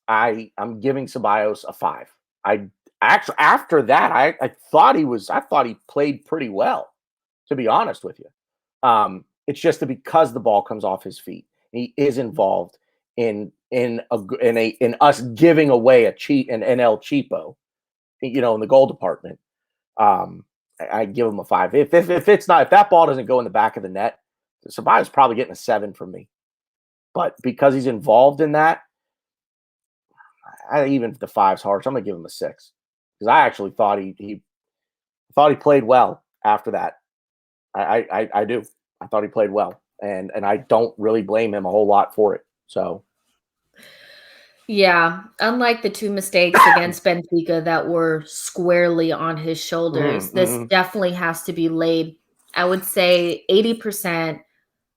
I'm giving Ceballos a 5. I actually, after that, I thought he played pretty well, to be honest with you. It's just that because the ball comes off his feet, he is involved in us giving away an El Cheapo, in the goal department. I give him a 5. If that ball doesn't go in the back of the net, Ceballos probably getting a 7 from me. But because he's involved in that, even if the 5's hard, so I'm gonna give him a 6, because I actually thought he played well after that. I do. I thought he played well, and I don't really blame him a whole lot for it. So. yeah, unlike the 2 mistakes against Benfica that were squarely on his shoulders, this definitely has to be laid, I would say 80%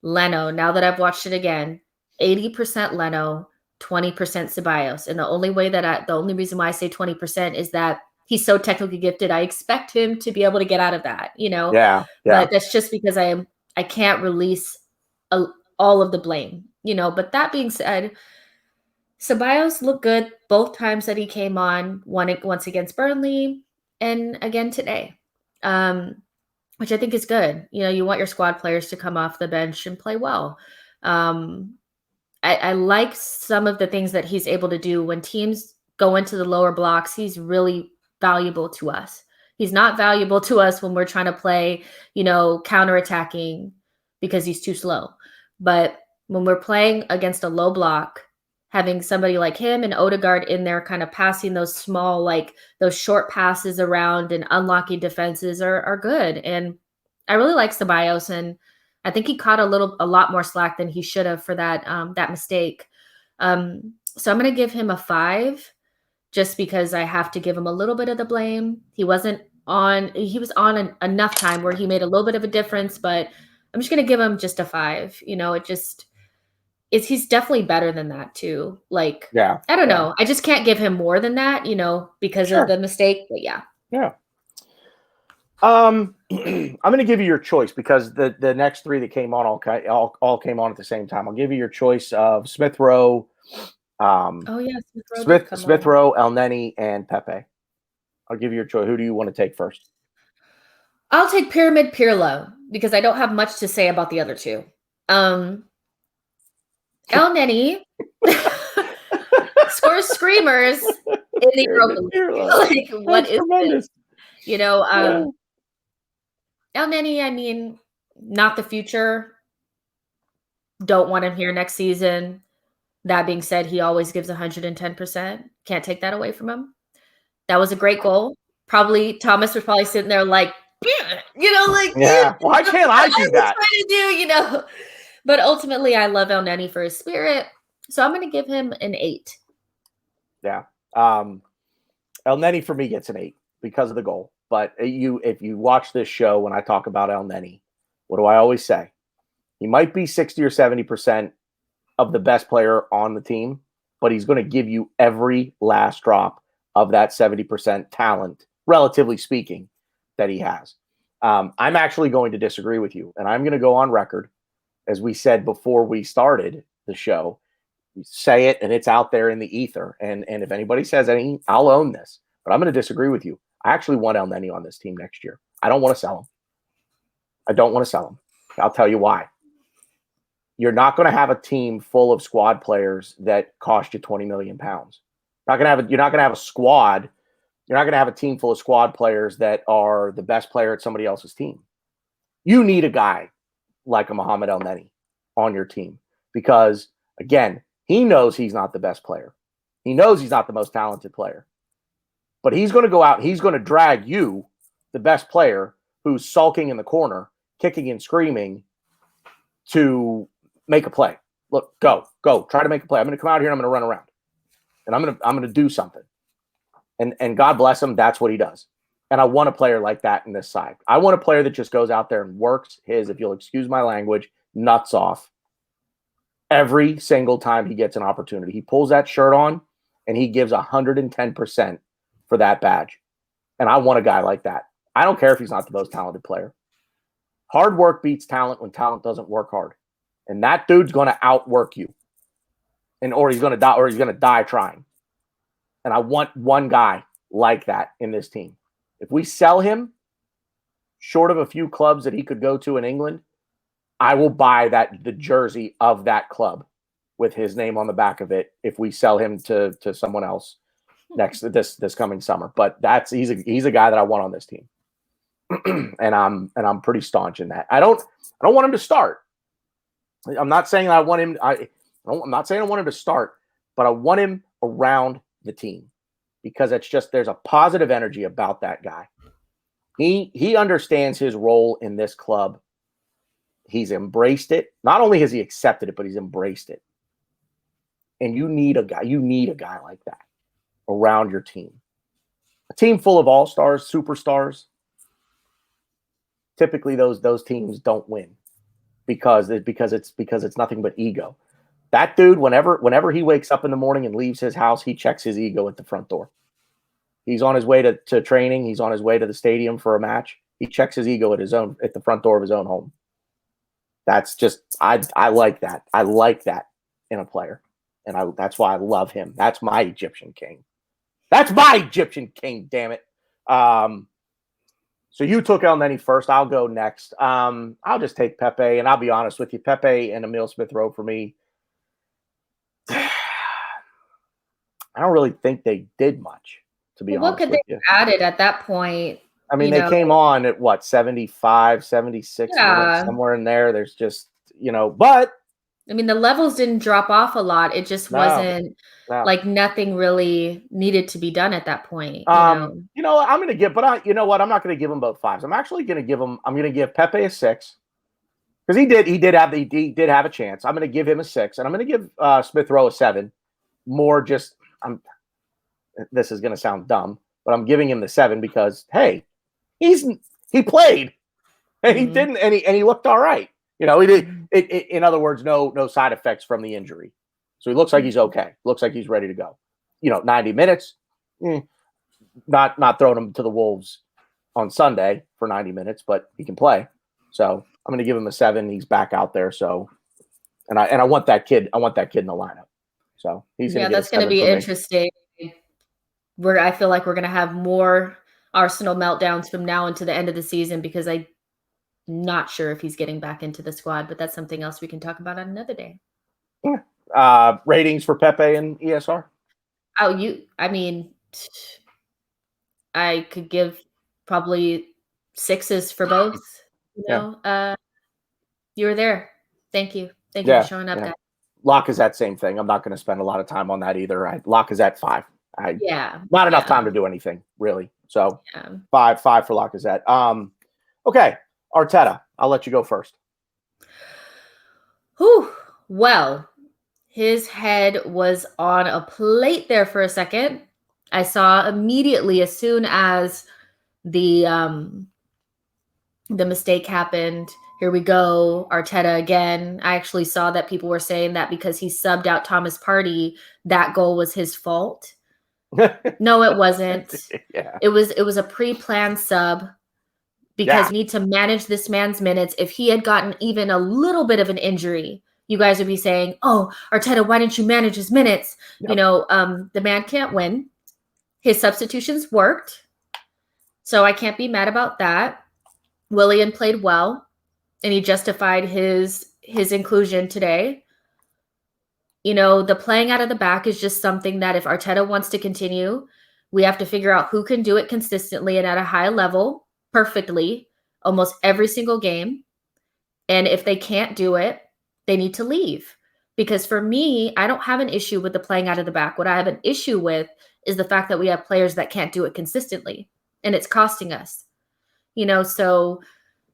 Leno. Now that I've watched it again, 80% Leno, 20% Ceballos. And the only reason why I say 20% is that he's so technically gifted. I expect him to be able to get out of that, Yeah. But that's just because I can't release all of the blame, But that being said, Ceballos looked good both times that he came on, once against Burnley and again today, which I think is good. You want your squad players to come off the bench and play well. I I like some of the things that he's able to do when teams go into the lower blocks. He's really valuable to us. He's not valuable to us when we're trying to play, counterattacking because he's too slow. But when we're playing against a low block, having somebody like him and Odegaard in there kind of passing those small, like those short passes around and unlocking defenses are good. And I really like Ceballos, and I think he caught a lot more slack than he should have for that mistake. So I'm going to give him a 5, just because I have to give him a little bit of the blame. He was on enough time where he made a little bit of a difference, but I'm just going to give him just a 5. He's definitely better than that too. Like, Yeah. I don't know. I just can't give him more than that, because of the mistake. But yeah. Yeah. I'm going to give you your choice because the next 3 that came on all came on at the same time. I'll give you your choice of Smith Rowe, Smith Rowe, El Neni, and Pepe. I'll give you your choice. Who do you want to take first? I'll take Pyramid Pirlo because I don't have much to say about the other 2. El Neni scores screamers in the Europa League. Like, what is tremendous. This? El Neni, I mean, not the future. Don't want him here next season. That being said, he always gives 110%. Can't take that away from him. That was a great goal. Thomas was probably sitting there like, yeah. Why can't I do that? Trying to do, But ultimately, I love El Neni for his spirit, so I'm going to give him an 8. Yeah, El Neni for me gets an 8 because of the goal. But if you watch this show, when I talk about El Neni, what do I always say? He might be 60 or 70% of the best player on the team, but he's going to give you every last drop of that 70% talent, relatively speaking, that he has. I'm actually going to disagree with you, and I'm going to go on record, as we said before we started the show. We say it, and it's out there in the ether. And if anybody says anything, I'll own this. But I'm going to disagree with you. I actually want El Neni on this team next year. I don't want to sell him. I don't want to sell him. I'll tell you why. You're not going to have a team full of squad players that cost you 20 million pounds. You're not going to have a squad. You're not going to have a team full of squad players that are the best player at somebody else's team. You need a guy like a Mohamed El Neni on your team because, again, he knows he's not the best player. He knows he's not the most talented player. But he's going to go out. He's going to drag you, the best player, who's sulking in the corner, kicking and screaming, to make a play. Look, go, try to make a play. I'm going to come out here and I'm going to run around, and I'm going to do something. And God bless him, that's what he does. And I want a player like that in this side. I want a player that just goes out there and works his, if you'll excuse my language, nuts off every single time he gets an opportunity. He pulls that shirt on and he gives 110% for that badge. And I want a guy like that. I don't care if he's not the most talented player. Hard work beats talent when talent doesn't work hard. And that dude's going to outwork you. Or he's going to die trying. And I want one guy like that in this team. If we sell him, short of a few clubs that he could go to in England, I will buy the jersey of that club with his name on the back of it if we sell him to someone else this coming summer. But he's a guy that I want on this team. and I'm pretty staunch in that. I don't want him to start. I'm not saying I want him I'm not saying I want him to start, but I want him around the team because there's a positive energy about that guy. He understands his role in this club. He's embraced it. Not only has he accepted it, but he's embraced it. And you need a guy like that around your team. A team full of all-stars, superstars. Typically those teams don't win because it's nothing but ego. That dude, whenever he wakes up in the morning and leaves his house, he checks his ego at the front door. He's on his way to training. He's on his way to the stadium for a match. He checks his ego at the front door of his own home. That's just I like that. I like that in a player, and that's why I love him. That's my Egyptian king. That's my Egyptian king. Damn it. So you took El Neni first. I'll go next. I'll just take Pepe, and I'll be honest with you. Pepe and Emile Smith Rowe for me. I don't really think they did much, to be Well, what honest could they with you. have added at that point? I mean, You they know, came on at what, 75, 76 minutes, yeah. somewhere in there. There's just, but I mean, the levels didn't drop off a lot. It just no, wasn't no. like nothing really needed to be done at that point, you know? I'm going to give, you know what? I'm not going to give them both fives. I'm actually going to I'm going to give Pepe a 6 because he did have a chance. I'm going to give him a 6, and I'm going to give Smith Rowe a 7. More just, this is going to sound dumb, but I'm giving him the 7 because, hey, he played. And he didn't, and he looked all right. He did. In other words, no side effects from the injury, so he looks like he's okay. Looks like he's ready to go. 90 minutes. Not throwing him to the wolves on Sunday for 90 minutes, but he can play. So I'm going to give him a 7. He's back out there. So, and I want that kid. I want that kid in the lineup. So he's going to get that's going to be interesting. I feel like we're going to have more Arsenal meltdowns from now until the end of the season because I'm not sure if he's getting back into the squad, but that's something else we can talk about on another day. Ratings for Pepe and ESR? I mean, I could give probably 6s for both. You were there. Thank you. Thank you for showing up, guys. Lacazette, same thing. I'm not going to spend a lot of time on that either. Lacazette 5. Not enough time to do anything really. So 5 for Lacazette. Okay, Arteta. I'll let you go first. Whew. Well, his head was on a plate there for a second. I saw immediately as soon as the mistake happened. Here we go, Arteta again. I actually saw that people were saying that because he subbed out Thomas Partey, that goal was his fault. No, it wasn't. It was a pre-planned sub because we need to manage this man's minutes. If he had gotten even a little bit of an injury, you guys would be saying, "Oh, Arteta, why didn't you manage his minutes?" Yep. The man can't win. His substitutions worked, so I can't be mad about that. Willian played well, and he justified his inclusion today. The playing out of the back is just something that if Arteta wants to continue, we have to figure out who can do it consistently and at a high level perfectly almost every single game. And if they can't do it, they need to leave. Because for me, I don't have an issue with the playing out of the back. What I have an issue with is the fact that we have players that can't do it consistently, and it's costing us. So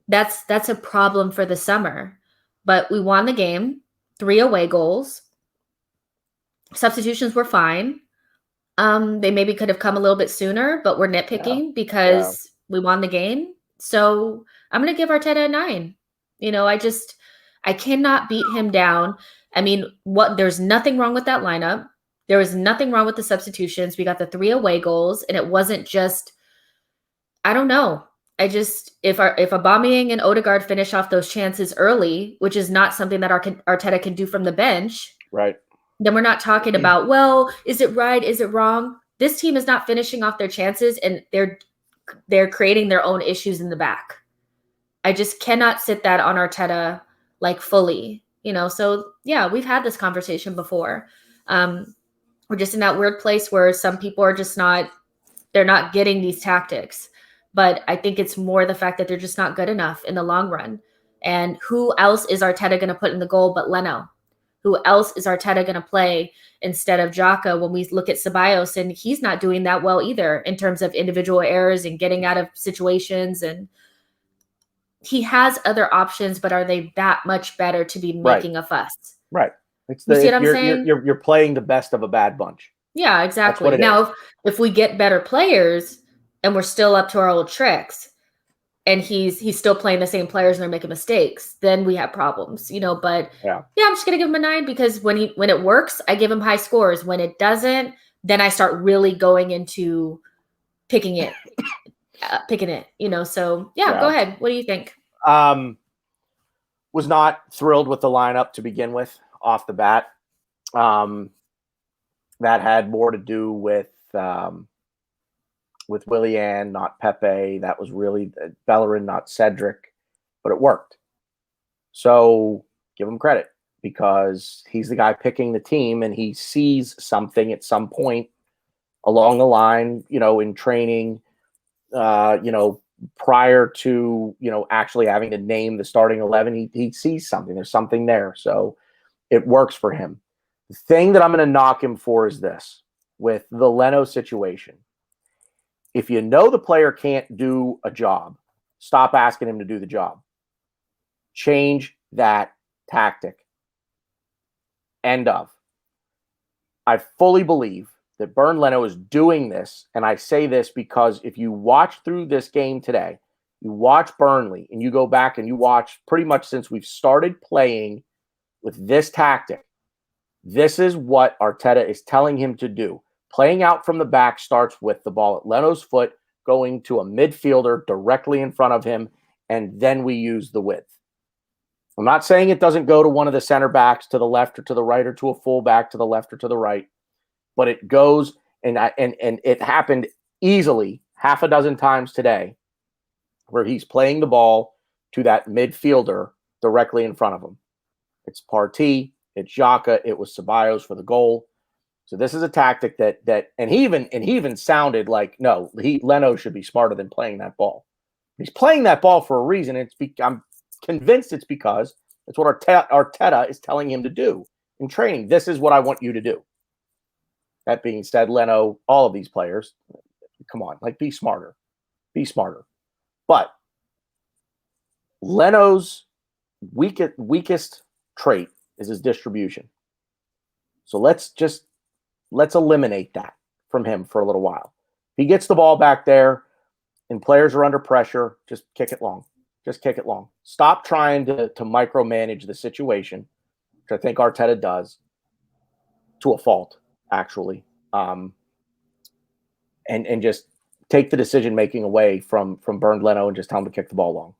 that's a problem for the summer. But we won the game, 3 away goals. Substitutions were fine. They maybe could have come a little bit sooner, but we're nitpicking because we won the game. So I'm going to give Arteta a 9. I cannot beat him down. I mean, there's nothing wrong with that lineup. There was nothing wrong with the substitutions. We got the 3 away goals, and it wasn't just, I don't know. If Aubameyang and Odegaard finish off those chances early, which is not something that Arteta can do from the bench, right? Then we're not talking about, well, is it right? Is it wrong? This team is not finishing off their chances, and they're creating their own issues in the back. I just cannot sit that on Arteta fully, So we've had this conversation before. We're just in that weird place where some people are just they're not getting these tactics. But I think it's more the fact that they're just not good enough in the long run. And who else is Arteta going to put in the goal but Leno? Who else is Arteta going to play instead of Xhaka when we look at Ceballos? And he's not doing that well either in terms of individual errors and getting out of situations. And he has other options, but are they that much better to be making a fuss? Right. You see what I'm saying? You're playing the best of a bad bunch. Yeah, exactly. Now, if we get better players and we're still up to our old tricks, and he's still playing the same players and they're making mistakes, then we have problems, but I'm just going to give him a 9 because when it works, I give him high scores. When it doesn't, then I start really going into picking it, so go ahead. What do you think? Was not thrilled with the lineup to begin with off the bat. That had more to do with Willian, not Pepe. That was really Bellerin, not Cedric, but it worked. So give him credit. because he's the guy picking the team, and he sees something at some point along the line, in training, prior to, actually having to name the starting 11, he sees something. There's something there. So it works for him. The thing that I'm going to knock him for is this with the Leno situation. If you know the player can't do a job, stop asking him to do the job. Change that tactic. End of. I fully believe that Bernd Leno is doing this, and I say this because if you watch through this game today, you watch Burnley, and you go back and you watch pretty much since we've started playing with this tactic, this is what Arteta is telling him to do. Playing out from the back starts with the ball at Leno's foot, going to a midfielder directly in front of him, and then we use the width. I'm not saying it doesn't go to one of the center backs to the left or to the right, or to a fullback to the left or to the right, but it goes, and it happened easily half a dozen times today where he's playing the ball to that midfielder directly in front of him. It's Partey, it's Xhaka, it was Ceballos for the goal. So this is a tactic that and he even sounded like, no, Leno should be smarter than playing that ball. He's playing that ball for a reason. I'm convinced it's because it's what Arteta is telling him to do in training. This is what I want you to do. That being said, Leno, all of these players, come on, be smarter. Be smarter. But Leno's weakest trait is his distribution. So let's eliminate that from him for a little while. If he gets the ball back there and players are under pressure, just kick it long. Just kick it long. Stop trying to micromanage the situation, which I think Arteta does to a fault, actually. And just take the decision-making away from Bernd Leno and just tell him to kick the ball long.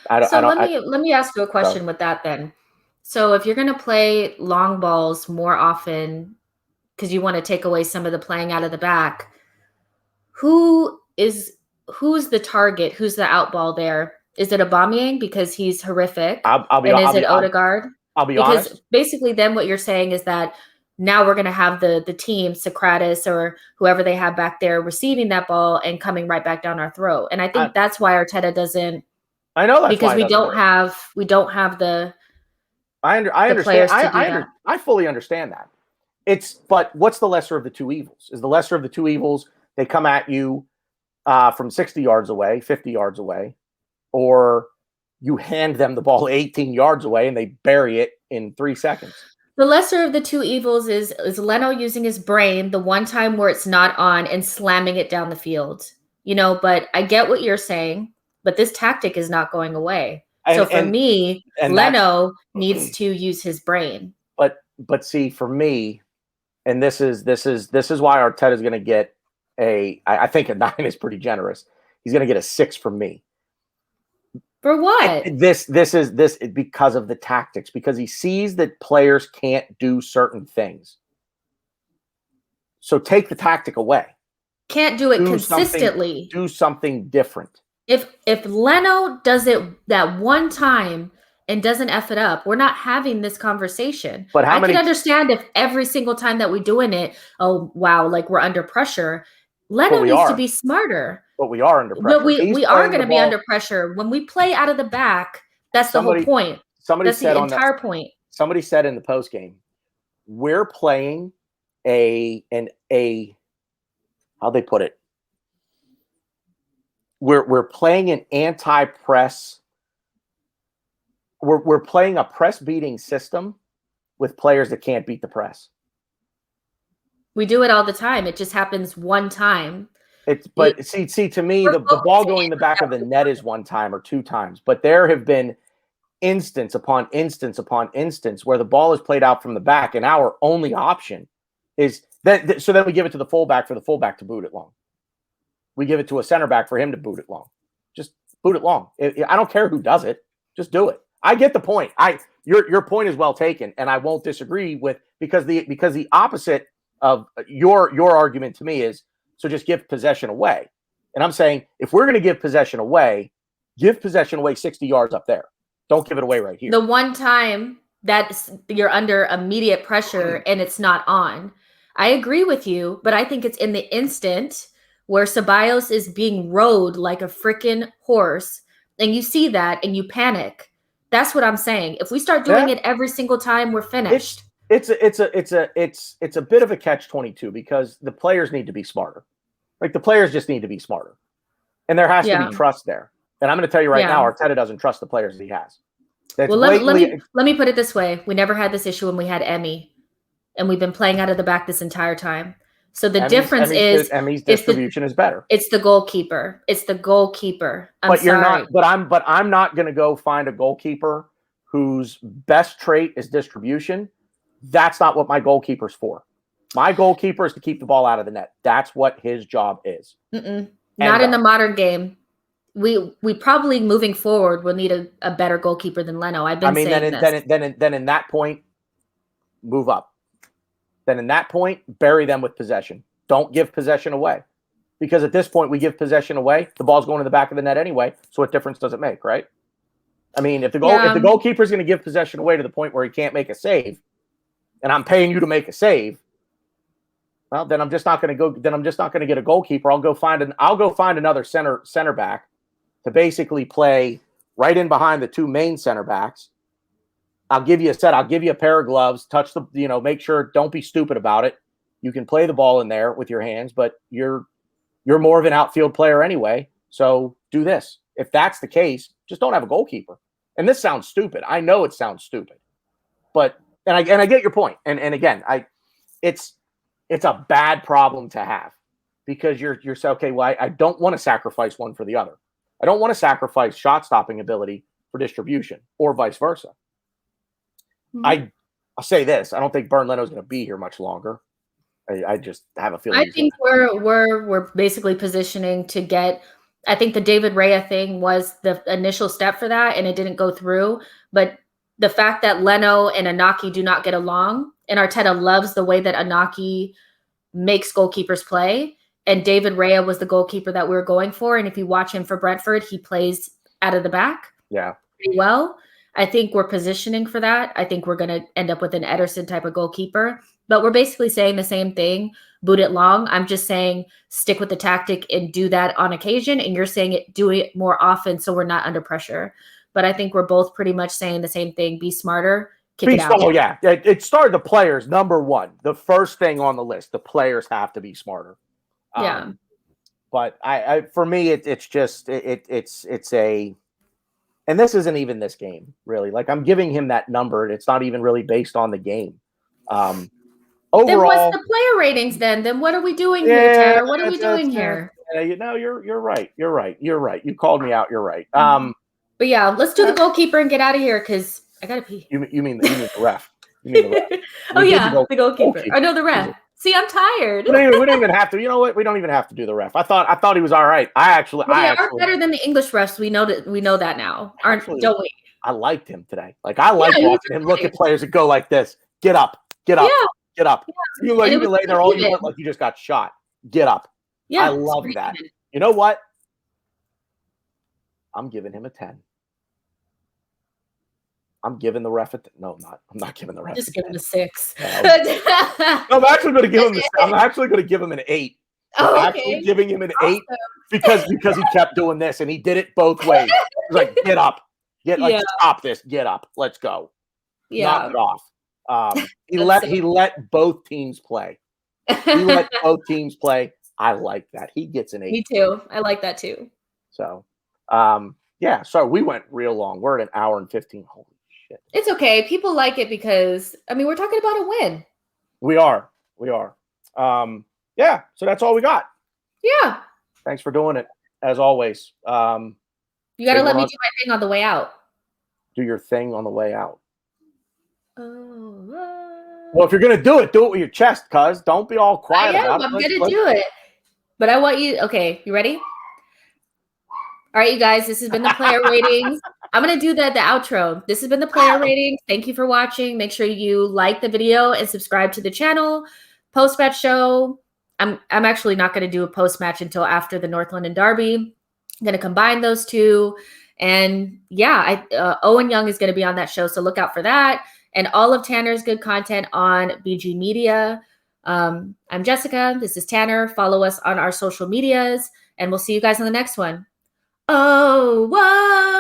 Let me ask you a question with that then. So if you're going to play long balls more often because you want to take away some of the playing out of the back, who's the target? Who's the outball there? Is it Aubameyang because he's horrific? Is it Odegaard? I'll be honest. Because basically then what you're saying is that now we're going to have the team, Socrates or whoever they have back there, receiving that ball and coming right back down our throat. And I think that's why Arteta doesn't. I know that's because why we don't have the. I understand. I fully understand that. But what's the lesser of the two evils? Is the lesser of the two evils they come at you from 60 yards away, 50 yards away, or you hand them the ball 18 yards away and they bury it in 3 seconds? The lesser of the two evils is Leno using his brain the one time where it's not on and slamming it down the field. But I get what you're saying, but this tactic is not going away. So for me, Leno needs to use his brain. But see, for me, and this is why Arteta is going to get I think a 9 is pretty generous. He's going to get a 6 from me. For what? This is because of the tactics, because he sees that players can't do certain things. So take the tactic away. Can't do it consistently. Do something different. If Leno does it that one time and doesn't F it up, we're not having this conversation. But I can understand if every single time that we're doing it, oh wow, we're under pressure. Leno needs to be smarter. But we are under pressure. But we are going to be under pressure. When we play out of the back, that's the whole point. That's the entire point. Somebody said in the post game, we're playing how'd they put it? We're playing an anti-press. We're playing a press beating system with players that can't beat the press. We do it all the time. It just happens one time. See, to me, the ball going in the back of the net is one time or 2 times. But there have been instance upon instance upon instance where the ball is played out from the back, and our only option is that. So then we give it to the fullback for the fullback to boot it long. We give it to a center back for him to boot it long. Just boot it long. I don't care who does it. Just do it. I get the point. Your point is well taken, and I won't disagree with because the opposite of your argument to me is, so just give possession away. And I'm saying, if we're going to give possession away 60 yards up there. Don't give it away right here. The one time that you're under immediate pressure and it's not on. I agree with you, but I think it's in the instant where Ceballos is being rode like a freaking horse, and you see that and you panic. That's what I'm saying. If we start doing it every single time, we're finished. It's a bit of a catch-22 because the players need to be smarter. Like the players just need to be smarter, and there has to be trust there. And I'm going to tell you right now, Arteta doesn't trust the players that he has. Well, let me put it this way: we never had this issue when we had Emmy, and we've been playing out of the back this entire time. So the difference is Emmy's distribution is better. It's the goalkeeper. It's the goalkeeper. But I'm not going to go find a goalkeeper whose best trait is distribution. That's not what my goalkeeper's for. My goalkeeper is to keep the ball out of the net. That's what his job is. Not in the modern game. We probably moving forward will need a better goalkeeper than Leno. I've been saying this. Then in that point, move up. Then in that point, bury them with possession. Don't give possession away. Because at this point, we give possession away, the ball's going to the back of the net anyway, so what difference does it make, right? I mean, if the goalkeeper is going to give possession away to the point where he can't make a save, and I'm paying you to make a save, well, then I'm just not going to go. Then I'm just not going to get a goalkeeper. I'll go find another center back to basically play right in behind the two main center backs. I'll give you a set. I'll give you a pair of gloves. Touch the, make sure. Don't be stupid about it. You can play the ball in there with your hands, but you're more of an outfield player anyway. So do this. If that's the case, just don't have a goalkeeper. And this sounds stupid. I know it sounds stupid, but and I get your point. And again, it's a bad problem to have because you're saying, okay, well, I don't want to sacrifice one for the other. I don't want to sacrifice shot stopping ability for distribution or vice versa. I'll say this: I don't think Bernd Leno's going to be here much longer. I just have a feeling. I think we're basically positioning to get. I think the David Raya thing was the initial step for that, and it didn't go through. But the fact that Leno and Inaki do not get along, and Arteta loves the way that Inaki makes goalkeepers play, and David Raya was the goalkeeper that we were going for. And if you watch him for Brentford, he plays out of the back. Yeah, pretty well. I think we're positioning for that. I think we're going to end up with an Ederson type of goalkeeper, but we're basically saying the same thing, boot it long. I'm just saying stick with the tactic and do that on occasion. And you're saying do it more often so we're not under pressure. But I think we're both pretty much saying the same thing. Be smarter, kick it out. Oh, yeah. It started the players, number one. The first thing on the list, the players have to be smarter. Yeah. But for me, it's a... And this isn't even this game, really. Like, I'm giving him that number, and it's not even really based on the game. Overall, then what's the player ratings then? Then what are we doing here, Tanner? What are we doing here? You're right. You called me out. You're right. But yeah, let's do the goalkeeper and get out of here because I gotta pee. You mean the ref? You mean the ref? Oh yeah, the goalkeeper. Oh no, the ref. See, I'm tired. We don't even have to. You know what? We don't even have to do the ref. I thought he was all right. I are better than the English refs. We know that now. Don't we? I liked him today. Like I like watching him look at players and go like this. Get up. Get up. Yeah. Get up. Yeah. You can lay there all you want like you just got shot. Get up. Yeah, I love that. Even. You know what? I'm giving him a 10. I'm giving the ref no, I'm not. I'm not giving the ref. Just give him a 6. I'm actually going to give him. I'm actually going to give him an 8. Oh, I'm actually giving him an 8 because he kept doing this and he did it both ways. He's like, get up, stop this, get up, let's go. Yeah, knock it off. He let both teams play. He let both teams play. I like that. He gets an 8. Me too. I like that too. So, yeah. So we went real long. We're at 1 hour and 15. Holy shit. It's okay. People like it because we're talking about a win. We are. Yeah. So that's all we got. Yeah. Thanks for doing it as always. You got to let me do my thing on the way out. Do your thing on the way out. Oh. Well, if you're gonna do it with your chest, cuz. Don't be all quiet about it. I'm gonna do it. But I want you. Okay, you ready? All right, you guys. This has been the player ratings. I'm gonna do the outro. This has been the player ratings. Thank you for watching. Make sure you like the video and subscribe to the channel. Post-match show. I'm actually not gonna do a post-match until after the North London Derby. I'm gonna combine those two. And yeah, Owen Young is gonna be on that show, so look out for that. and all of Tanner's good content on BG Media. I'm Jessica. This is Tanner. Follow us on our social medias, and we'll see you guys on the next one. Oh, whoa.